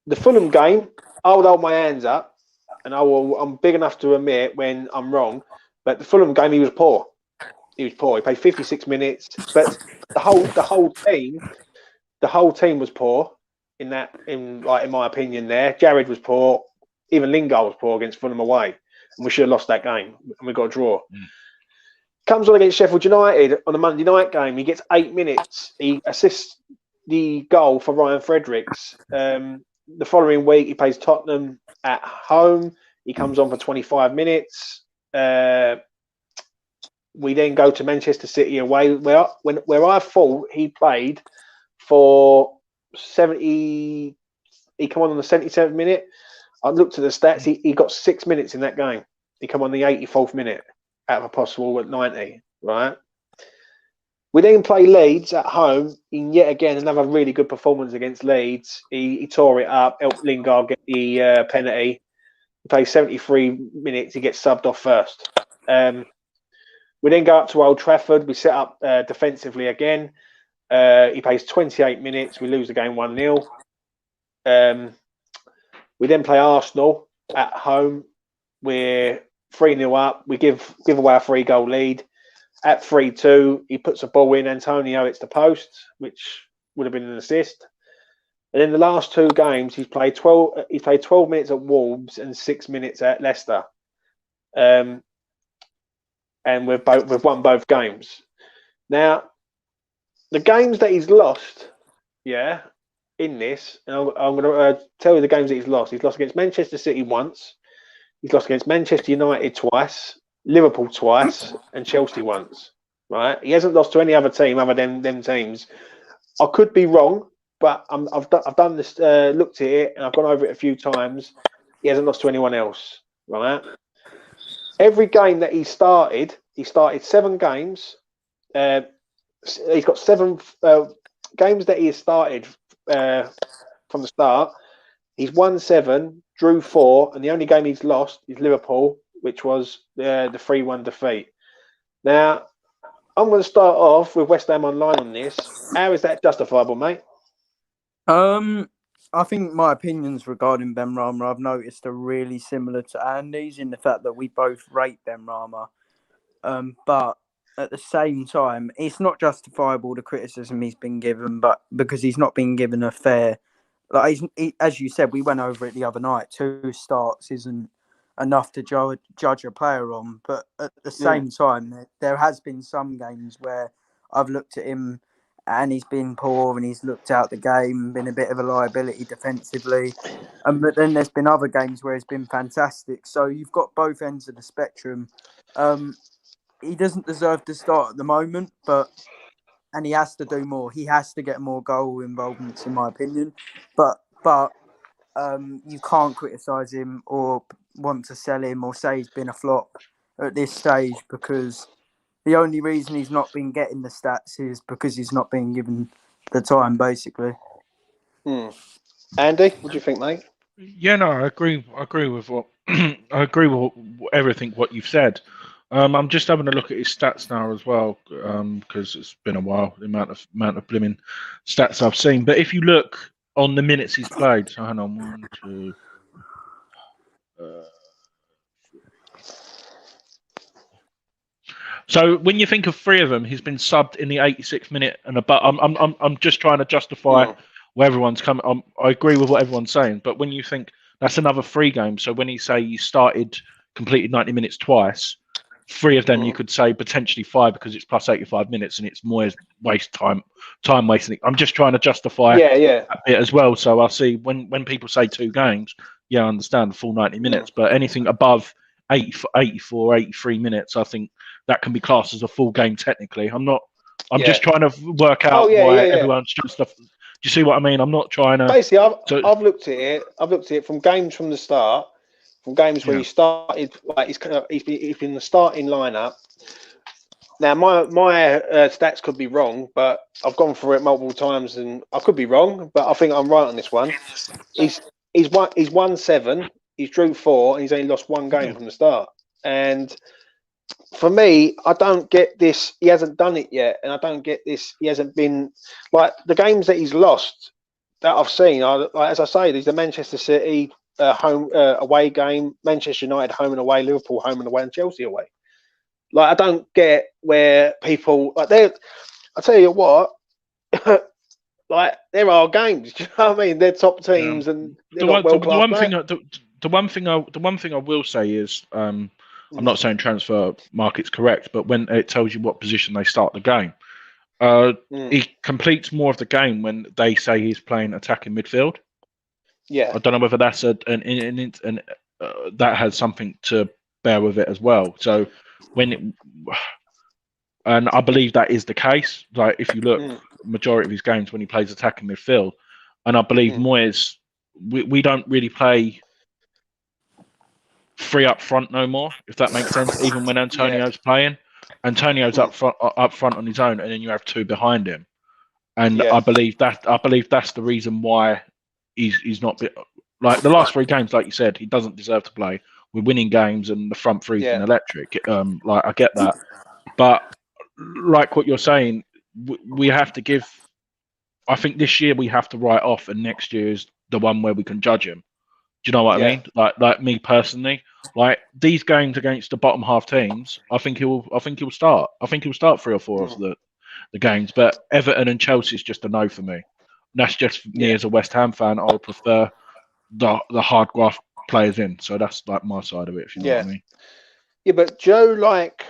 The Fulham game, I would hold my hands up, and I'm big enough to admit when I'm wrong. But the Fulham game, he was poor. He was poor. He played 56 minutes, but the whole team was poor in my opinion. There, Jared was poor. Even Lingard was poor against Fulham away, and we should have lost that game, and we got a draw. Mm. Comes on against Sheffield United on a Monday night game. He gets 8 minutes. He assists the goal for Ryan Fredericks. The following week, he plays Tottenham at home. He comes on for 25 minutes. We then go to Manchester City away, where I thought he played for 70. He come on the 77th minute. I looked at the stats. He got 6 minutes in that game. He come on the 84th minute out of a possible at 90. Right. We then play Leeds at home. In yet again another really good performance against Leeds. He tore it up. Helped Lingard get the penalty. He plays 73 minutes. He gets subbed off first. We then go up to Old Trafford. We set up defensively again. He plays 28 minutes. We lose the game 1-0. We then play Arsenal at home. We're 3-0 up. We give away a 3-goal lead. At 3-2, he puts a ball in. Antonio hits the post, which would have been an assist. And in the last 2 games, he's played 12. He's played 12 minutes at Wolves and 6 minutes at Leicester. And we've won both games. Now, the games that he's lost, in this, and I'm going to tell you the games that he's lost. He's lost against Manchester City once. He's lost against Manchester United twice, Liverpool twice, and Chelsea once. Right? He hasn't lost to any other team other than them teams. I could be wrong, but I've done this, looked at it, and I've gone over it a few times. He hasn't lost to anyone else. Right? Every game that he started 7 games. He's got 7 games that he has started from the start. He's won 7, drew 4, and the only game he's lost is Liverpool, which was the 3-1 defeat. Now, I'm going to start off with West Ham Online on this. How is that justifiable, mate? I think my opinions regarding Benrahma, I've noticed, are really similar to Andy's in the fact that we both rate Benrahma. But at the same time, it's not justifiable the criticism he's been given, but because he's not been given a fair, as you said, we went over it the other night. 2 starts isn't enough to judge a player on, but at the same time, there has been some games where I've looked at him and he's been poor and he's looked out the game, been a bit of a liability defensively. But then there's been other games where he's been fantastic. So you've got both ends of the spectrum. He doesn't deserve to start at the moment, and he has to do more. He has to get more goal involvements, in my opinion. But you can't criticise him or want to sell him or say he's been a flop at this stage, because the only reason he's not been getting the stats is because he's not being given the time, basically. Andy, what do you think, mate? Yeah, no, I agree. I agree with what I agree with everything what you've said. I'm just having a look at his stats now as well, because it's been a while. The amount of blimmin' stats I've seen. But if you look on the minutes he's played, so hang on, 1, 2. So when you think of 3 of them, he's been subbed in the 86th minute and above. I'm just trying to justify where everyone's coming. I agree with what everyone's saying, but when you think that's another 3 games, so when you say you completed 90 minutes twice, 3 of them you could say potentially 5 because it's plus 85 minutes and it's more time wasting. I'm just trying to justify a bit as well. So I see when people say 2 games, I understand the full 90 minutes, but anything above 84, 83 minutes, I think that can be classed as a full game technically. I'm just trying to work out why everyone's justifying. Do you see what I mean? I'm not trying to. Basically, I've looked at it. I've looked at it from games from the start, from games where he started. Like he's been in the starting lineup. Now my stats could be wrong, but I've gone through it multiple times, and I could be wrong, but I think I'm right on this one. He's won 7. He's drew 4, and he's only lost 1 game from the start. And for me, I don't get this. He hasn't done it yet, and I don't get this. He hasn't been like the games that he's lost that I've seen. As I say, there's the Manchester City home away game, Manchester United home and away, Liverpool home and away, and Chelsea away. Like I don't get where people like they. I tell you what, like there are games. Do you know what I mean? They're top teams, and the one thing I will say is. I'm not saying transfer market's correct, but when it tells you what position they start the game, he completes more of the game when they say he's playing attacking midfield. Yeah, I don't know whether that's that has something to bear with it as well. So when And I believe that is the case. Like, if you look, majority of his games when he plays attacking midfield, and I believe Moyes, we don't really play three up front no more, if that makes sense. Even when Antonio's playing, Antonio's up front on his own, and then you have two behind him. And I believe that's the reason why he's not like the last three games, like you said, he doesn't deserve to play. We're winning games, and the front three's been electric. Like, I get that, but like what you're saying, we have to give. I think this year we have to write off, and next year is the one where we can judge him. Do you know what I mean? Like me personally, like these games against the bottom half teams, I think he'll start. I think he'll start 3 or 4 of the games. But Everton and Chelsea is just a no for me. And that's just me as a West Ham fan. I would prefer the hard graft players in. So that's like my side of it, if you know what I mean. Yeah, but Joe, like,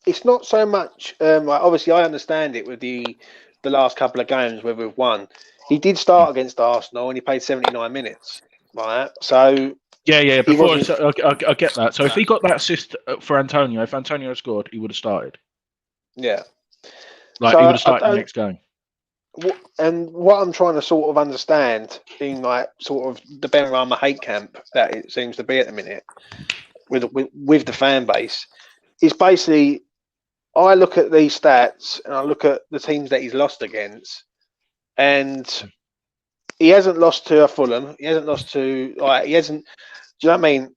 it's not so much. Like, obviously, I understand it with the last couple of games where we've won. He did start against Arsenal, and he played 79 minutes. Right, so yeah. Before I get that. So if he got that assist for Antonio, if Antonio scored, he would have started. Yeah, like he would have started the next game. And what I'm trying to sort of understand in like sort of the Benrahma hate camp that it seems to be at the minute with the fan base is basically, I look at these stats and I look at the teams that he's lost against, and he hasn't lost to a Fulham. He hasn't lost to he hasn't. Do you know what I mean?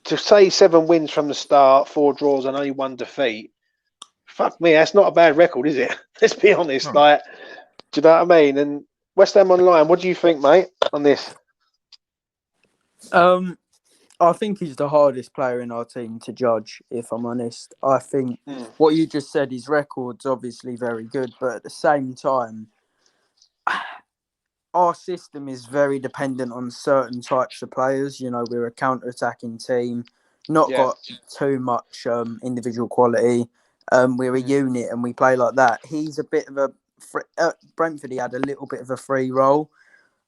To say 7 wins from the start, 4 draws, and only 1 defeat. Fuck me, that's not a bad record, is it? Let's be honest. No. Like, do you know what I mean? And West Ham Online, what do you think, mate, on this? I think he's the hardest player in our team to judge, if I'm honest. I think what you just said, his record's obviously very good, but at the same time, our system is very dependent on certain types of players. You know, we're a counter-attacking team, not got too much individual quality. We're a unit and we play like that. He's a bit of a... Brentford, he had a little bit of a free role.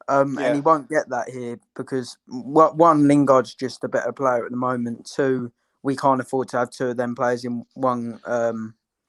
And he won't get that here because, one, Lingard's just a better player at the moment. 2, we can't afford to have 2 of them players in one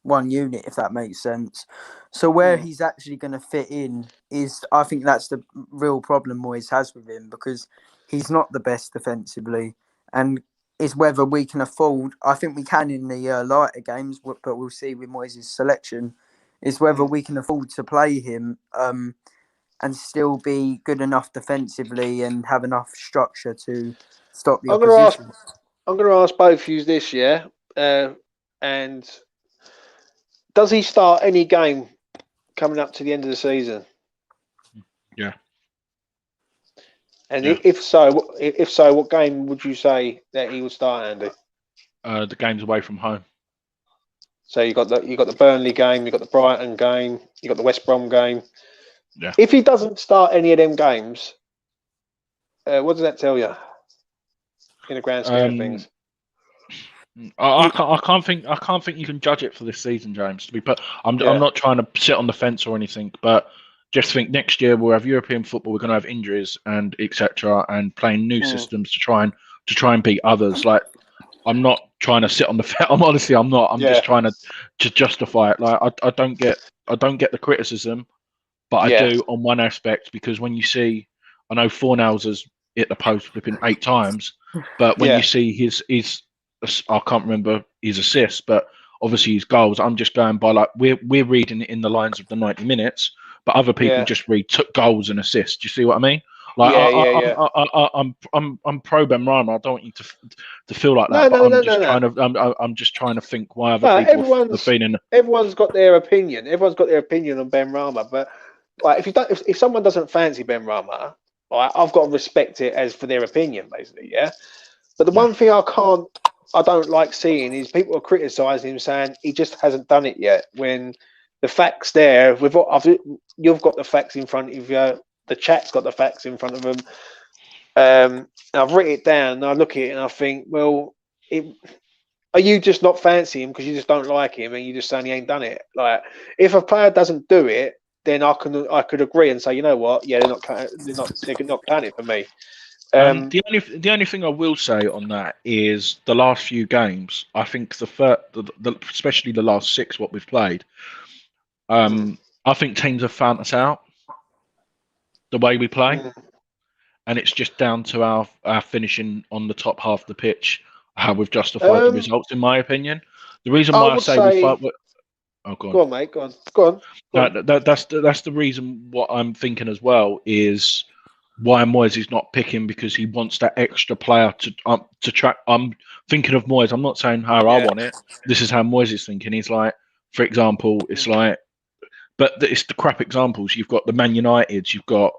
unit, if that makes sense. So where he's actually going to fit in is, I think that's the real problem Moyes has with him, because he's not the best defensively, and is whether we can afford. I think we can in the lighter games, but we'll see with Moyes' selection. Is whether we can afford to play him and still be good enough defensively and have enough structure to stop the opposition. I'm going to ask both of you this, and does he start any game coming up to the end of the season? Yeah. And if so, what game would you say that he would start, Andy? The game's away from home. So you got the Burnley game, you got the Brighton game, you got the West Brom game. Yeah. If he doesn't start any of them games, what does that tell you in the grand scheme of things? I can't think you can judge it for this season, James. I'm not trying to sit on the fence or anything, but just think next year we'll have European football. We're going to have injuries and etc. and playing new systems to try and beat others. Like, I'm not trying to sit on the fence. I'm not. I'm just trying to justify it. Like, I don't get the criticism, but I do on one aspect, because when you see, I know Fornals has hit the post flipping 8 times, but when you see his I can't remember his assists, but obviously his goals, I'm just going by, like, we're reading it in the lines of the 90 minutes, but other people just read took goals and assists. Do you see what I mean? Like, I'm pro Benrahma. I don't want you to feel like that. I'm just trying to think why other people are feeling. Everyone's got their opinion. Everyone's got their opinion on Benrahma, but like, if someone doesn't fancy Benrahma, like, I've got to respect it as for their opinion, basically. Yeah. But the one thing I don't like seeing is people are criticising him, saying he just hasn't done it yet. When the facts there, you've got the facts in front of you. The chat's got the facts in front of them. I've written it down and I look at it and I think, well, are you just not fancying him because you just don't like him and you just saying he ain't done it? Like, if a player doesn't do it, then I could agree and say, you know what, they're not counting for me. The only thing I will say on that is the last few games. I think especially the last 6 what we've played. I think teams have found us out the way we play, and it's just down to our finishing on the top half of the pitch, how we've justified the results, in my opinion. The reason why I say we fight. Oh, go on. Go on, mate. Go on. No, that's the reason. What I'm thinking as well is why Moyes is not picking, because he wants that extra player to track. I'm thinking of Moyes. I'm not saying how I want it. This is how Moyes is thinking. He's like, for example, it's like, but it's the crap examples. You've got the Man Uniteds, you've got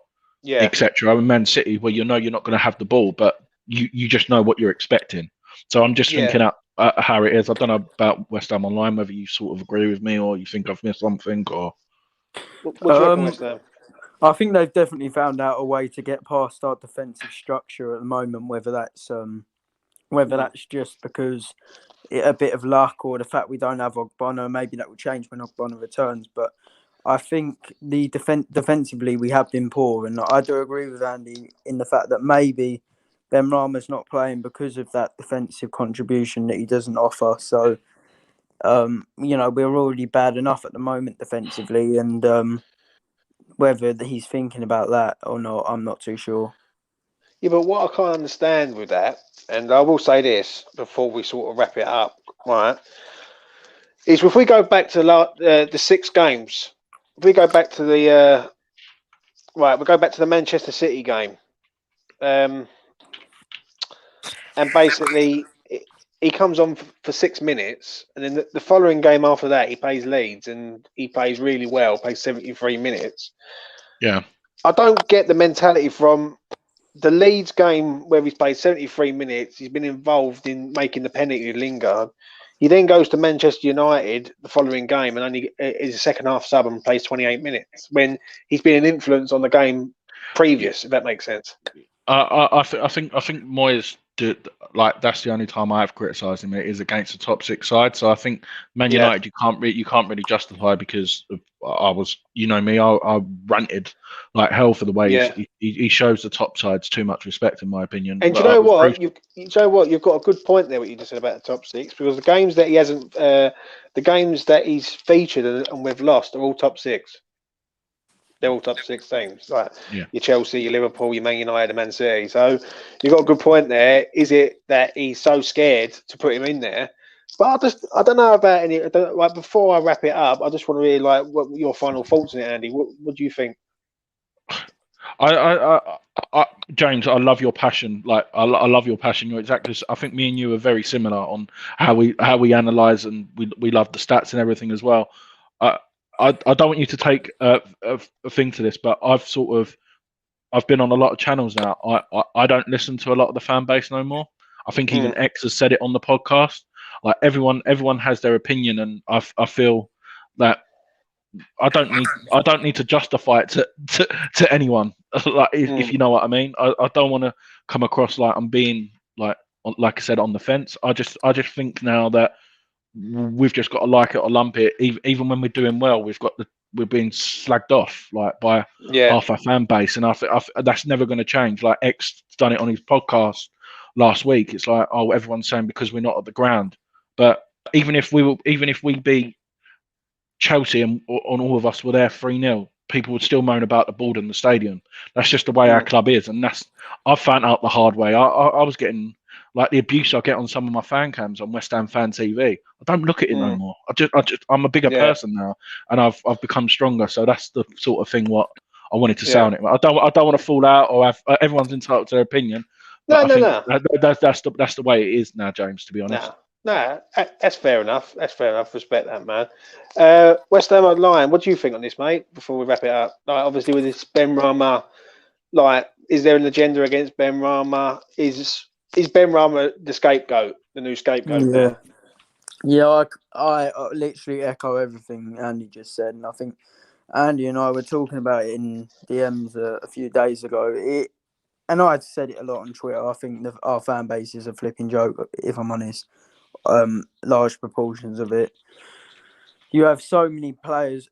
etc. And Man City, where you know you're not going to have the ball, but you just know what you're expecting. So I'm just thinking out how it is. I don't know about West Ham Online, whether you sort of agree with me or you think I've missed something, or what do you reckon, West Ham? I think they've definitely found out a way to get past our defensive structure at the moment. Whether that's just because a bit of luck or the fact we don't have Ogbonna, maybe that will change when Ogbonna returns. But I think the defensively we have been poor, and I do agree with Andy in the fact that maybe Benrahma's not playing because of that defensive contribution that he doesn't offer. So, we're already bad enough at the moment defensively, and whether he's thinking about that or not, I'm not too sure. Yeah, but what I can't understand with that, and I will say this before we sort of wrap it up, right, is if we go back to the 6 games, if we go back to we'll go back to the Manchester City game, and basically he comes on for 6 minutes, and then the following game after that he plays Leeds and he plays really well, plays 73 minutes. Yeah, I don't get the mentality from the Leeds game where he's played 73 minutes. He's been involved in making the penalty with Lingard. He then goes to Manchester United the following game and only is a second half sub and plays 28 minutes when he's been an influence on the game previous, if that makes sense. I think Moyes did, like, that's the only time I have criticised him. It is against the top 6 side. So I think Man United you can't really justify, because I was, you know me, I ranted like hell for the way he shows the top sides too much respect, in my opinion. And you know what? You've got a good point there. What you just said about the top 6, because the games that he hasn't, the games that he's featured and we've lost are all top 6. They're all top 6 teams, like your Chelsea, your Liverpool, your Man United, and Man City. So you've got a good point there. Is it that he's so scared to put him in there? But I don't know about any. Like, before I wrap it up, I just want to really what your final thoughts on it, Andy. What do you think? James, I love your passion. Like, I love your passion. You're exactly. I think me and you are very similar on how we analyze, and we love the stats and everything as well. I don't want you to take a thing to this, but I've been on a lot of channels now. I don't listen to a lot of the fan base no more. I think even X has said it on the podcast. Like, everyone has their opinion, and I feel that I don't need to justify it to anyone. Like, if you know what I mean. I don't want to come across like I'm being like I said, on the fence. I just think now that we've just got to like it or lump it. Even when we're doing well, we're being slagged off like by half our fan base, and I that's never going to change. Like, X done it on his podcast last week. It's like, oh, everyone's saying because we're not at the ground, but even if we beat Chelsea and all of us were there 3-0, people would still moan about the board in the stadium. That's just the way our club is, and I've found out the hard way. I was getting, like, the abuse I get on some of my fan cams on West Ham Fan TV. I don't look at it no more. I'm a bigger person now, and I've become stronger. So that's the sort of thing what I wanted to say on it. I don't want to fall out or have everyone's entitled to their opinion. No. That's the way it is now, James. To be honest. No, that's fair enough. Respect that, man. West Ham Online, what do you think on this, mate? Before we wrap it up, like, obviously with this Benrahma, like, is there an agenda against Benrahma? Is Benrahma the scapegoat, the new scapegoat? Yeah, I literally echo everything Andy just said, and I think Andy and I were talking about it in DMs a few days ago. And I had said it a lot on Twitter. I think our fan base is a flipping joke, if I'm honest. Large proportions of it. You have so many players,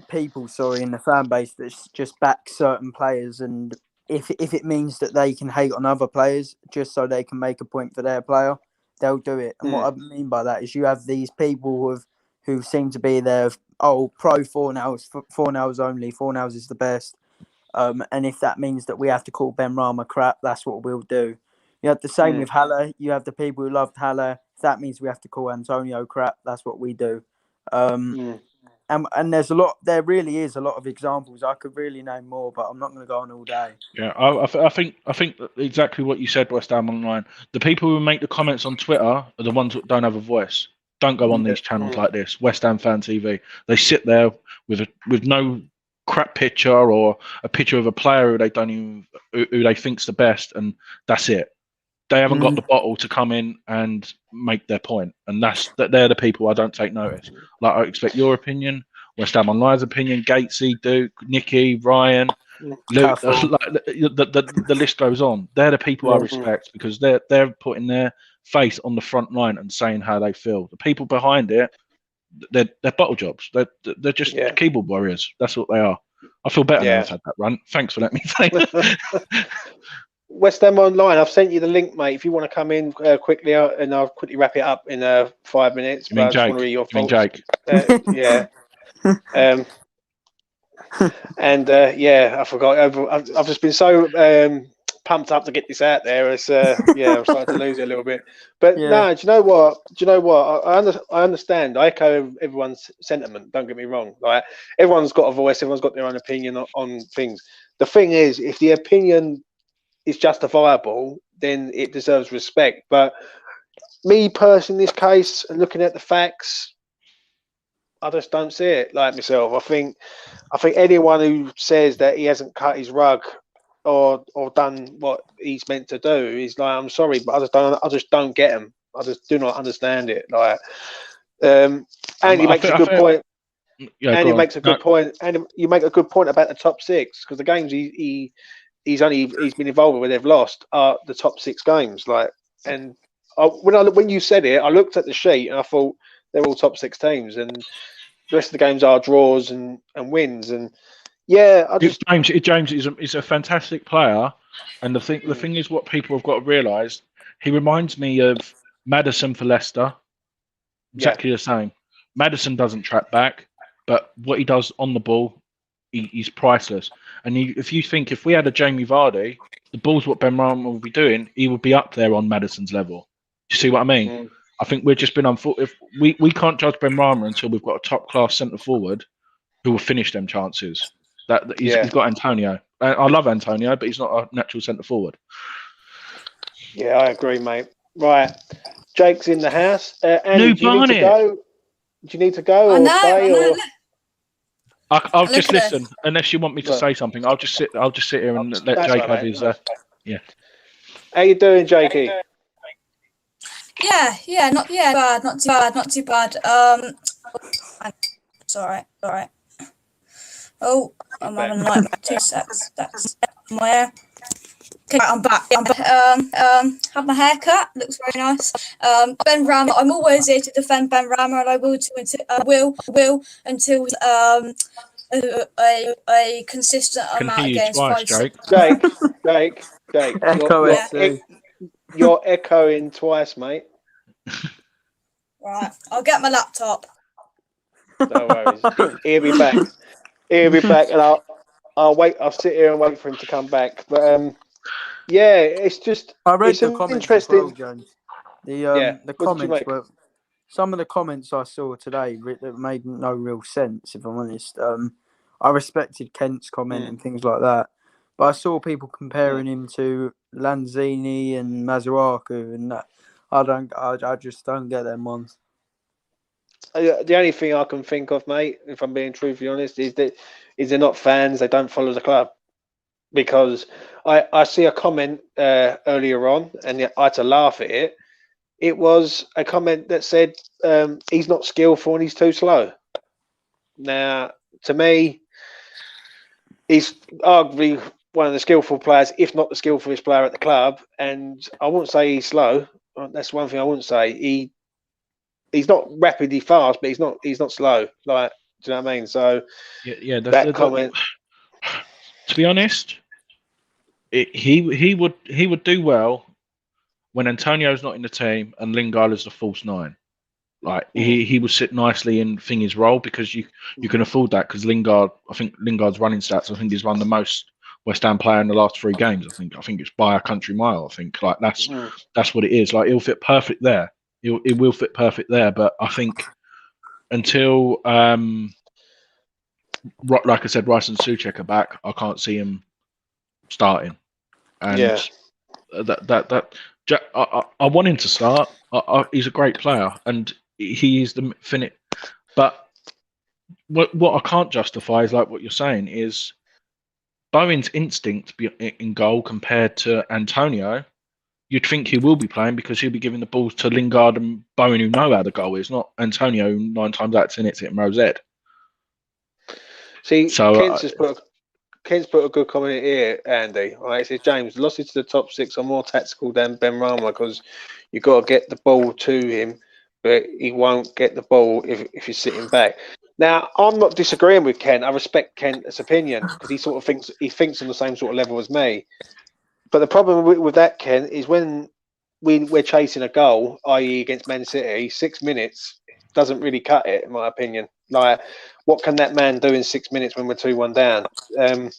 people in the fan base that just back certain players, and if it means that they can hate on other players just so they can make a point for their player, they'll do it. And what I mean by that is you have these people who seem to be there. Pro 4 hours, 4 hours only. 4 hours is the best. And if that means that we have to call Benrahma crap, that's what we'll do. You have the same with Haller. You have the people who loved Haller. If that means we have to call Antonio crap, that's what we do. And there's a lot. There really is a lot of examples. I could really name more, but I'm not going to go on all day. Yeah, I think exactly what you said, West Ham Online. The people who make the comments on Twitter are the ones that don't have a voice. Don't go on these channels like this, West Ham Fan TV. They sit there with no crap picture or a picture of a player who they think's the best, and that's it. They haven't got the bottle to come in and make their point, and they're the people I don't take notice. Like, I expect your opinion, West Ham Online's opinion, Gatesy, Duke, Nicky, Ryan, Luke. The list goes on. They're the people I respect because they're putting their face on the front line and saying how they feel. The people behind it, they're bottle jobs. They're just keyboard warriors. That's what they are. I feel better now I've had that run. Thanks for letting me say that. West Ham Online, I've sent you the link, mate. If you want to come in quickly, and I'll quickly wrap it up in 5 minutes. I just want to read your thoughts. Jake? Yeah. I forgot. I've just been so pumped up to get this out there. It's I'm starting to lose it a little bit. But no, do you know what? I understand. I echo everyone's sentiment. Don't get me wrong. Like, everyone's got a voice. Everyone's got their own opinion on things. The thing is, if the opinion is justifiable, then it deserves respect. But me personally, in this case, looking at the facts, I just don't see it like myself. I think anyone who says that he hasn't cut his rug or done what he's meant to do is like, I'm sorry, but I just don't get him. I just do not understand it. Like, Andy makes a good point. Yeah, Andy makes a good point, and you make a good point about the top six, because the games he's been involved with, they've lost, are the top 6 games. Like, and when you said it, I looked at the sheet and I thought they're all top 6 teams, and the rest of the games are draws and wins. And James is a fantastic player, and the thing is, what people have got to realise, he reminds me of Maddison for Leicester. Exactly the same. Maddison doesn't track back, but what he does on the ball, he's priceless. And if we had a Jamie Vardy, the ball's what Benrahma would be doing, he would be up there on Maddison's level. Do you see what I mean? I think we've just been unfortunate. We can't judge Benrahma until we've got a top class centre forward who will finish them chances. He's got Antonio. I love Antonio, but he's not a natural centre forward. Yeah, I agree, mate. Right, Jake's in the house. Andy, do you need to go? Do you need to go or stay? Or... I'll just listen. Unless you want me to say something, I'll just sit here and let Jake have his. How you doing, Jakey? Yeah, not too bad. It's all right. Oh, I'm having like 2 seconds. That's my hair. Okay, I'm back. Had my hair cut. Looks very nice. Benrahma. I'm always here to defend Benrahma, and I will until a consistent amount against Jake. You're echoing twice, mate. Right, I'll get my laptop. No worries. He'll be back, and I'll wait. I'll sit here and wait for him to come back. But it's just. I read the comments. Interesting. The comments were. Some of the comments I saw today that made no real sense, if I'm honest. I respected Kent's comment and things like that, but I saw people comparing him to Lanzini and Masuaku, and that. I just don't get them ones. The only thing I can think of, mate, if I'm being truthfully honest, is they're not fans. They don't follow the club. Because I see a comment earlier on, and I had to laugh at it. It was a comment that said he's not skillful and he's too slow. Now, to me, he's arguably one of the skillful players, if not the skillfulest player at the club. And I wouldn't say he's slow. That's one thing I wouldn't say. He's not rapidly fast, but he's not slow. Like, do you know what I mean? So that comment. To be honest, he would do well when Antonio's not in the team and Lingard is the false nine. Like he would sit nicely in Thingy's role because you can afford that because Lingard. I think Lingard's running stats. I think he's run the most West Ham player in the last 3 games. I think it's by a country mile. I think like that's what it is. Like he'll fit perfect there. It will fit perfect there. But I think until like I said, Rice and Souček are back, I can't see him starting. And I want him to start. He's a great player, and he is the finite. But what I can't justify is like what you're saying is Bowen's instinct in goal compared to Antonio. You'd think he will be playing because he'll be giving the balls to Lingard and Bowen who know how the goal is, not Antonio who 9 times out of 10 it's hitting Rosette. See, so Kent's put a good comment here, Andy. Right, it says James losses to the top 6 are more tactical than Benrahma because you've got to get the ball to him, but he won't get the ball if you're sitting back. Now, I'm not disagreeing with Kent. I respect Kent's opinion because he sort of thinks on the same sort of level as me. But the problem with that, Kent, is when we're chasing a goal, i.e. against Man City, 6 minutes doesn't really cut it, in my opinion. Like, what can that man do in 6 minutes when we're 2-1 down? I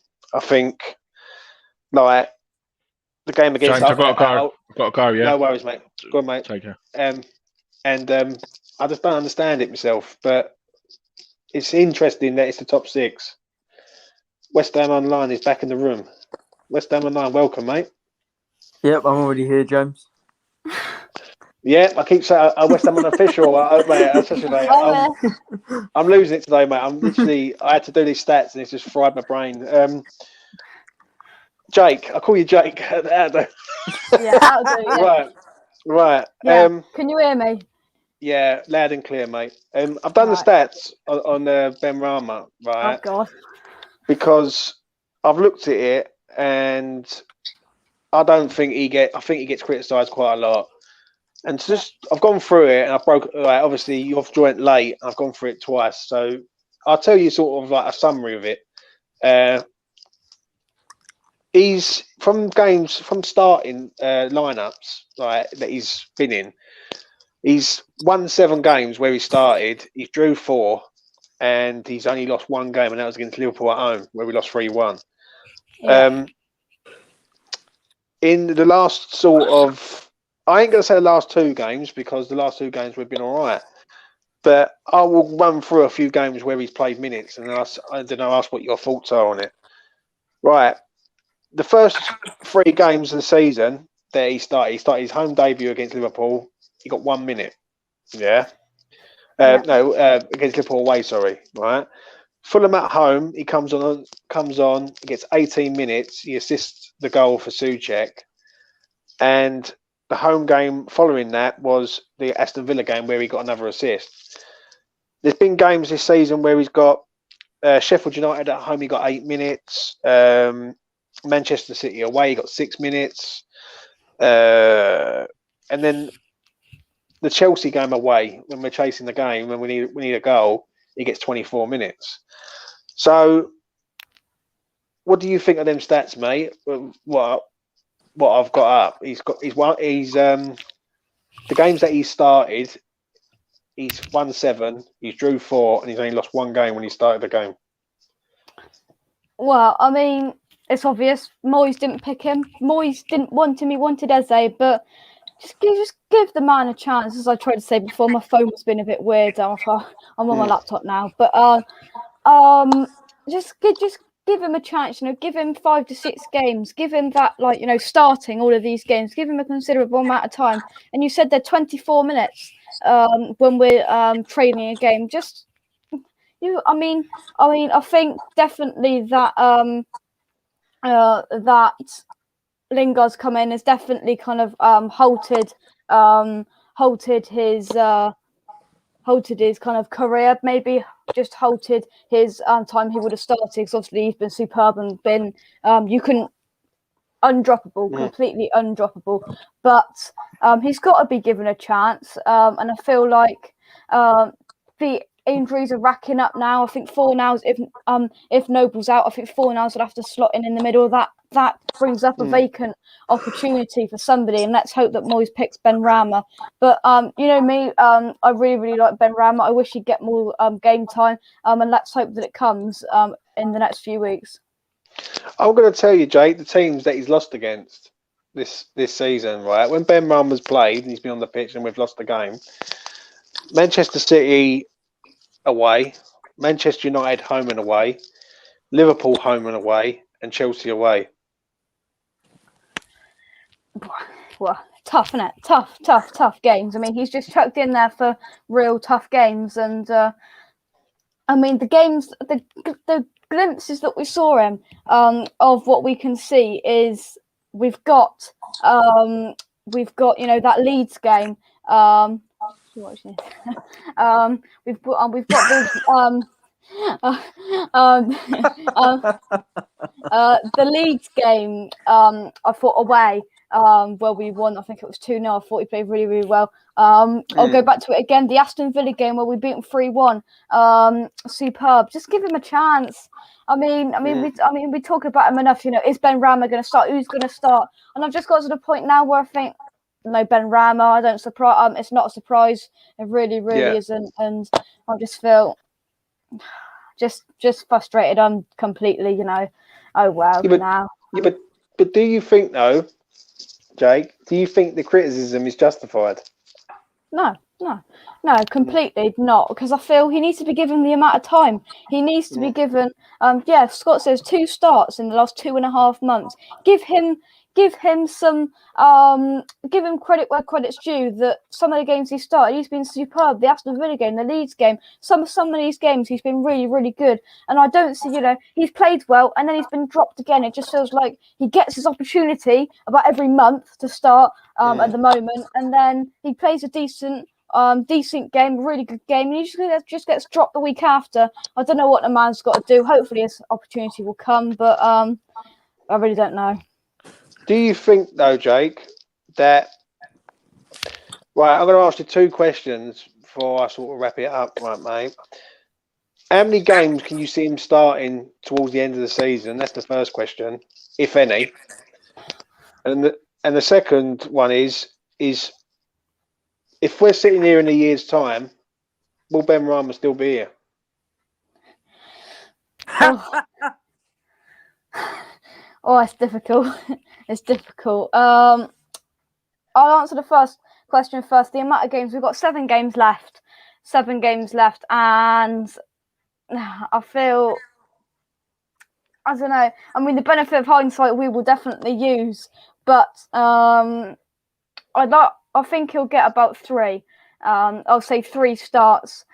think, like, the game against... James, I've got to go, yeah? No worries, mate. Go on, mate. Take care. I just don't understand it myself, but it's interesting that it's the top 6. West Ham Online is back in the room. West Ham Online, welcome, mate. Yep, I'm already here, James. Yeah, I keep saying West Ham unofficial. I'm losing it today, mate. I had to do these stats and it's just fried my brain. Jake, I call you Jake. Yeah, that'll do. Yeah. Right. Yeah. Can you hear me? Yeah, loud and clear, mate. I've done the stats on Benrahma, right? Oh God. Because I've looked at it and I think he gets criticised quite a lot. And I've gone through it and I've obviously you've joined late. I've gone through it twice, so I'll tell you sort of like a summary of it. He's from starting lineups that he's been in. He's won 7 games where he started. He drew 4, and he's only lost 1 game, and that was against Liverpool at home where we lost 3-1. Yeah. In the last sort of. I ain't going to say the last 2 games because the last 2 games we've been all right. But I will run through a few games where he's played minutes and ask what your thoughts are on it. Right. The first 3 games of the season that he started his home debut against Liverpool. He got 1 minute. Yeah. Against Liverpool away, sorry. Right. Fulham at home, he comes on, he gets 18 minutes. He assists the goal for Souček. And the home game following that was the Aston Villa game where he got another assist. There's been games this season where he's got Sheffield United at home, he got 8 minutes. Manchester City away, he got 6 minutes. And then the Chelsea game away, when we're chasing the game, when we need a goal, he gets 24 minutes. So, what do you think of them stats, mate? What I've got up, the games that he started, he's won 7, he's drew 4, and he's only lost 1 game when he started the game. Well, I mean, it's obvious. Moyes didn't pick him. Moyes didn't want him. He wanted Eze, but just give the man a chance. As I tried to say before, my phone was being a bit weird. I'm on my laptop now, but just give him a chance. Give him 5 to 6 games. Give him that, starting all of these games. Give him a considerable amount of time. And you said they're 24 minutes when we're training a game. I think definitely that that Lingard's come in has definitely kind of halted his kind of career, maybe just halted his time he would have started, because obviously he's been superb and been undroppable, completely undroppable. But he's got to be given a chance, and I feel like injuries are racking up now. I think Fornals, if Noble's out, I think Fornals would have to slot in the middle. That brings up a vacant opportunity for somebody, and let's hope that Moyes picks Benrahma. But you know me, I really like Benrahma. I wish he'd get more game time, and let's hope that it comes in the next few weeks. I'm going to tell you, Jake, the teams that he's lost against this season, right? When Benrahma's played and he's been on the pitch and we've lost the game, Manchester City away, Manchester United home and away, Liverpool home and away, and Chelsea away. Well, tough, isn't it? Tough games. I mean, he's just chucked in there for real tough games, and I mean, the games, the glimpses that we saw him of what we can see is we've got that Leeds game. We've got the Leeds game. I thought away. Where we won, I think it was 2-0. I thought he played really well. I'll go back to it again. The Aston Villa game where we beat him 3-1. Superb. Just give him a chance. I mean, we talk about him enough. You know, is Benrahma going to start? Who's going to start? And I've just got to the point now where I think, no, Benrahma. I don't surprise. It's not a surprise. It really isn't. And I just feel just frustrated. I'm completely, oh well. Now. Yeah, but do you think though, Jake? Do you think the criticism is justified? No, completely not. Because I feel he needs to be given the amount of time. He needs to be given. Scott says 2 starts in the last 2.5 months. Give him some. Give him credit where credit's due. That some of the games he started, he's been superb. The Aston Villa game, the Leeds game, some of these games, he's been really good. And I don't see, he's played well, and then he's been dropped again. It just feels like he gets his opportunity about every month to start at the moment, and then he plays a decent game, a really good game, and he just gets dropped the week after. I don't know what the man's got to do. Hopefully his opportunity will come, but I really don't know. Do you think though, Jake, that right? I'm going to ask you 2 questions before I sort of wrap it up, right, mate? How many games can you see him starting towards the end of the season? That's the first question, if any. And the second one is if we're sitting here in a year's time, will Benrahma still be here? Oh, it's difficult. It's difficult. I'll answer the first question first. The amount of games, we've got 7 games left. 7 games left, and I feel, I don't know. I mean, the benefit of hindsight we will definitely use, but I think he'll get about 3. I'll say 3 starts.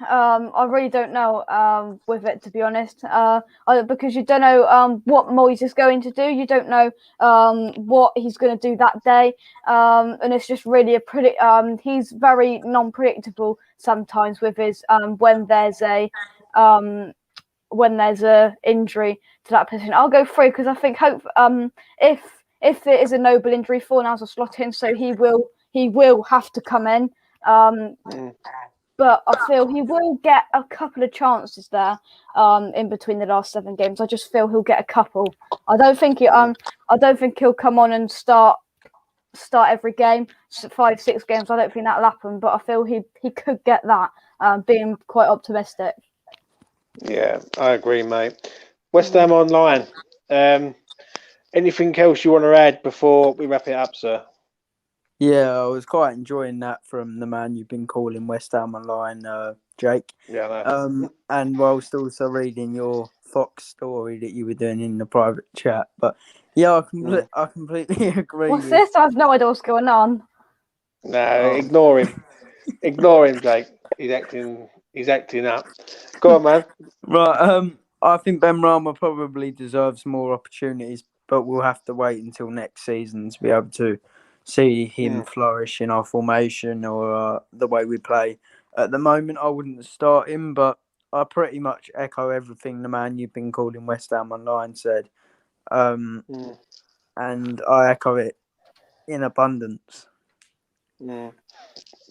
I really don't know with it, to be honest, because you don't know what Moyes is going to do. You don't know what he's going to do that day, and it's just really he's very non-predictable sometimes with his when there's a injury to that position. I'll go 3 because I think if it is a Noble injury, Fornals will slot in, so he will have to come in. But I feel he will get a couple of chances there in between the last 7 games. I just feel he'll get a couple. I don't think he'll come on and start every game, 5-6 games. I don't think that'll happen. But I feel he could get that, being quite optimistic. Yeah, I agree, mate. West Ham Online. Anything else you want to add before we wrap it up, sir? Yeah, I was quite enjoying that from the man you've been calling West Ham Online, Jake. Yeah, I know. And whilst also reading your Fox story that you were doing in the private chat. But yeah, I completely agree. What's this? I have no idea what's going on. No, ignore him. Ignore him, Jake. He's acting up. Go on, man. Right. I think Benrahma probably deserves more opportunities, but we'll have to wait until next season to be able to see him flourish in our formation or the way we play. At the moment, I wouldn't start him, but I pretty much echo everything the man you've been calling West Ham Online said. And I echo it in abundance.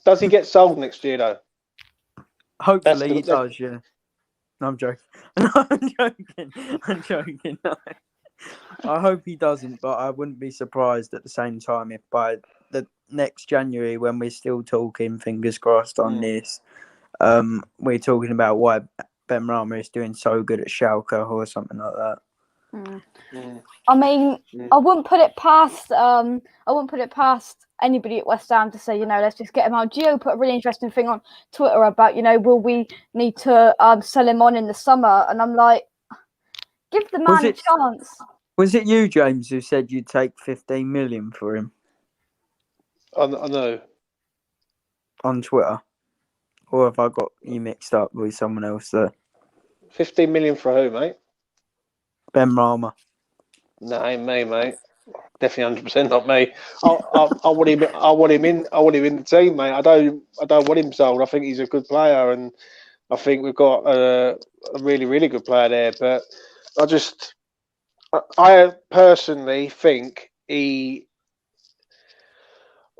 Does he get sold next year though? Hopefully he does. Yeah. No, I'm joking. No, I'm joking. No. I hope he doesn't, but I wouldn't be surprised at the same time if by the next January, when we're still talking, fingers crossed on this, we're talking about why Benrahma is doing so good at Schalke or something like that. I mean, I wouldn't put it past anybody at West Ham to say, you know, let's just get him out. Gio put a really interesting thing on Twitter about, you know, will we need to sell him on in the summer? And I'm like, give the man a chance. Was it you, James, who said you'd take 15 million for him? I know. On Twitter? Or have I got you mixed up with someone else there? 15 million for who, mate? Benrahma. No, ain't me, mate. Definitely 100% not me. I want him. I want him in. I want him in the team, mate. I don't want him sold. I think he's a good player, and I think we've got a really, really good player there. But I personally think he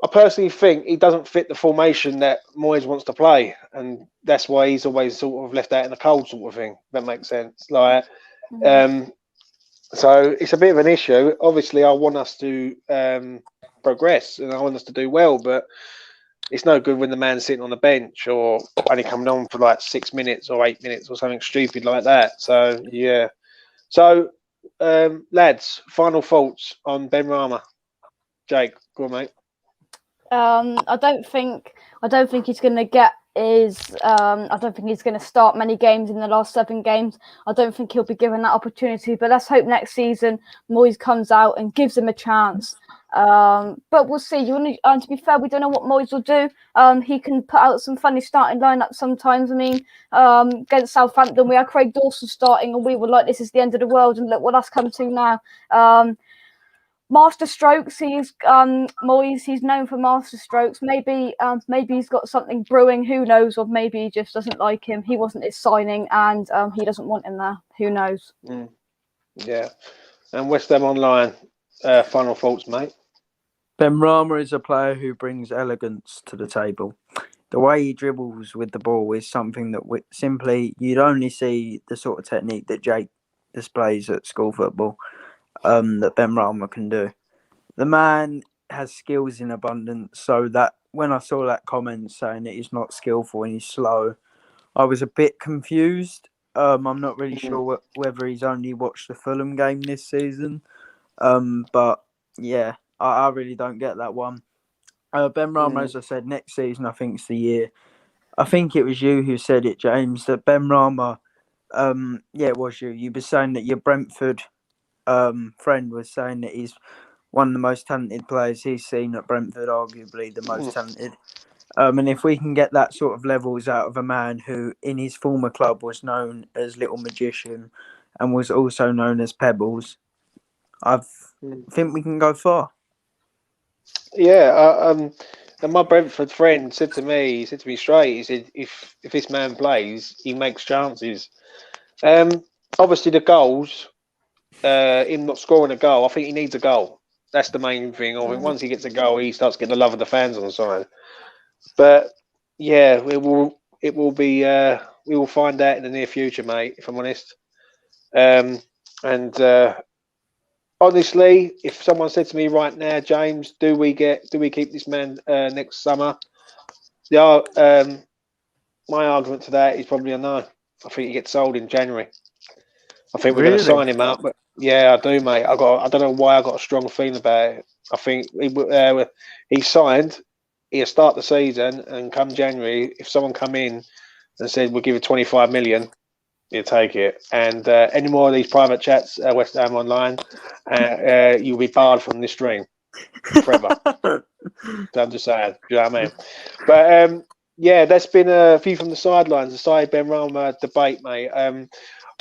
doesn't fit the formation that Moyes wants to play, and that's why he's always sort of left out in the cold, sort of thing. If that makes sense. Like, so it's a bit of an issue. Obviously, I want us to progress and I want us to do well, but it's no good when the man's sitting on the bench or only coming on for like 6 minutes or 8 minutes or something stupid like that. So yeah. So lads, final thoughts on Benrahma. Jake, go on, mate. I don't think he's going to get I don't think he's going to start many games in the last 7 games. I don't think he'll be given that opportunity. But let's hope next season Moyes comes out and gives him a chance. But we'll see. To be fair, we don't know what Moyes will do. He can put out some funny starting lineups sometimes. I mean, against Southampton, we had Craig Dawson starting, and we were like, "This is the end of the world." And look what that's come to now. Master strokes. Moyes. He's known for master strokes. Maybe he's got something brewing. Who knows? Or maybe he just doesn't like him. He wasn't his signing, and he doesn't want him there. Who knows? Yeah. And West Ham Online. Final thoughts, mate. Benrahma is a player who brings elegance to the table. The way he dribbles with the ball is something that you'd only see the sort of technique that Jake displays at school football. That Benrahma can do. The man has skills in abundance, so that when I saw that comment saying that he's not skillful and he's slow, I was a bit confused. I'm not really sure whether he's only watched the Fulham game this season. But yeah, I really don't get that one. Benrahma, as I said, next season I think it's the year. I think it was you who said it, James, that Benrahma, it was you. You were saying that your Brentford friend was saying that he's one of the most talented players he's seen at Brentford, arguably the most talented. And if we can get that sort of levels out of a man who in his former club was known as Little Magician and was also known as Pebbles, I think we can go far. Yeah, and my Brentford friend said to me straight, he said, if this man plays, he makes chances. Obviously the goals, him not scoring a goal, I think he needs a goal. That's the main thing. I think once he gets a goal, he starts getting the love of the fans on the side. But yeah, it will be. We will find out in the near future, mate. If I'm honest. Honestly, if someone said to me right now, James, do we keep this man next summer? My argument to that is probably a no. I think he gets sold in January. I think we're going to sign him up. But yeah, I do, mate. I don't know why I got a strong feeling about it. I think he signed. He'll start the season, and come January, if someone come in and said we'll give you 25 million, you take it. And any more of these private chats, West Ham Online, you'll be barred from this stream forever. So I'm just saying, you know what I mean? But yeah, that's been a few from the sidelines. The Said Benrahma debate, mate.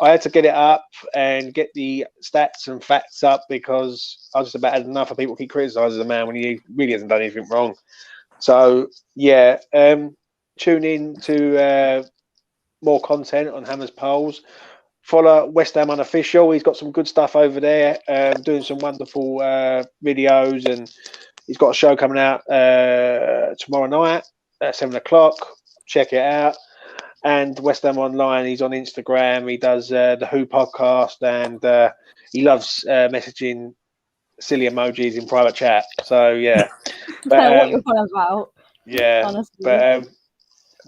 I had to get it up and get the stats and facts up because I just about had enough of people keep criticising the man when he really hasn't done anything wrong. So yeah, tune in to more content on Hammer's Polls. Follow West Ham Unofficial. He's got some good stuff over there, doing some wonderful videos, and he's got a show coming out tomorrow night. at 7 o'clock. Check it out. And West Ham Online, he's on Instagram. He does the Who podcast, and he loves messaging silly emojis in private chat. So yeah, I don't know what you're on about. yeah, Honestly.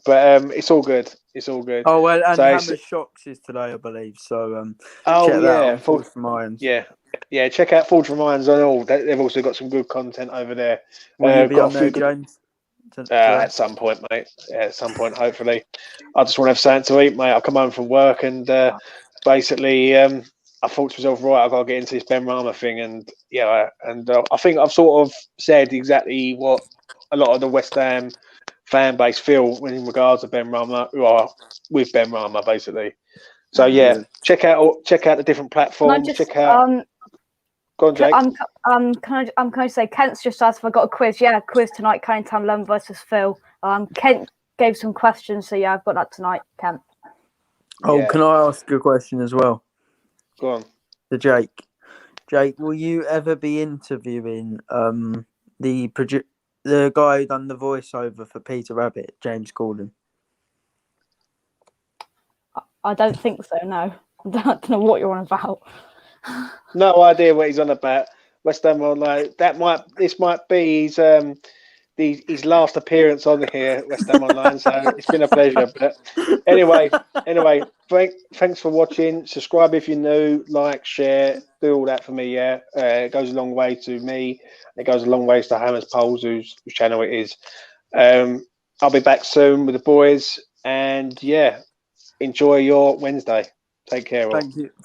but it's all good. It's all good. Oh well, and So Hammer Shocks is today, I believe. So oh check that yeah, out. False from Irons. yeah. Check out Forge Reminds on all. They've also got some good content over there. Will you be got on a few there, good, James? at some point, mate. Yeah, at some point, hopefully. I just want to have something to eat, mate. I come home from work and basically, I thought to myself, right, I've got to get into this Benrahma thing, and I think I've sort of said exactly what a lot of the West Ham fan base feel in regards to Benrahma, who are with Benrahma, basically. So yeah, check out the different platforms. Check out. Go on, Jake. Can I say Kent's just asked if I got a quiz? Yeah, quiz tonight. Canning London versus Phil. Kent gave some questions, so yeah, I've got that tonight, Kent. Oh, Yeah. can I ask a question as well? Go on. To Jake. Jake, will you ever be interviewing the guy who done the voiceover for Peter Rabbit, James Corden? I don't think so. No, I don't know what you're on about. No idea what he's on about. West Ham Online. This might be his last appearance on here, West Ham Online. So it's been a pleasure. But anyway, thanks for watching. Subscribe if you're new. Like, share, do all that for me. Yeah, it goes a long way to me. It goes a long way to Hammers Poles, whose channel it is. I'll be back soon with the boys, and yeah, enjoy your Wednesday. Take care. All. Thank you.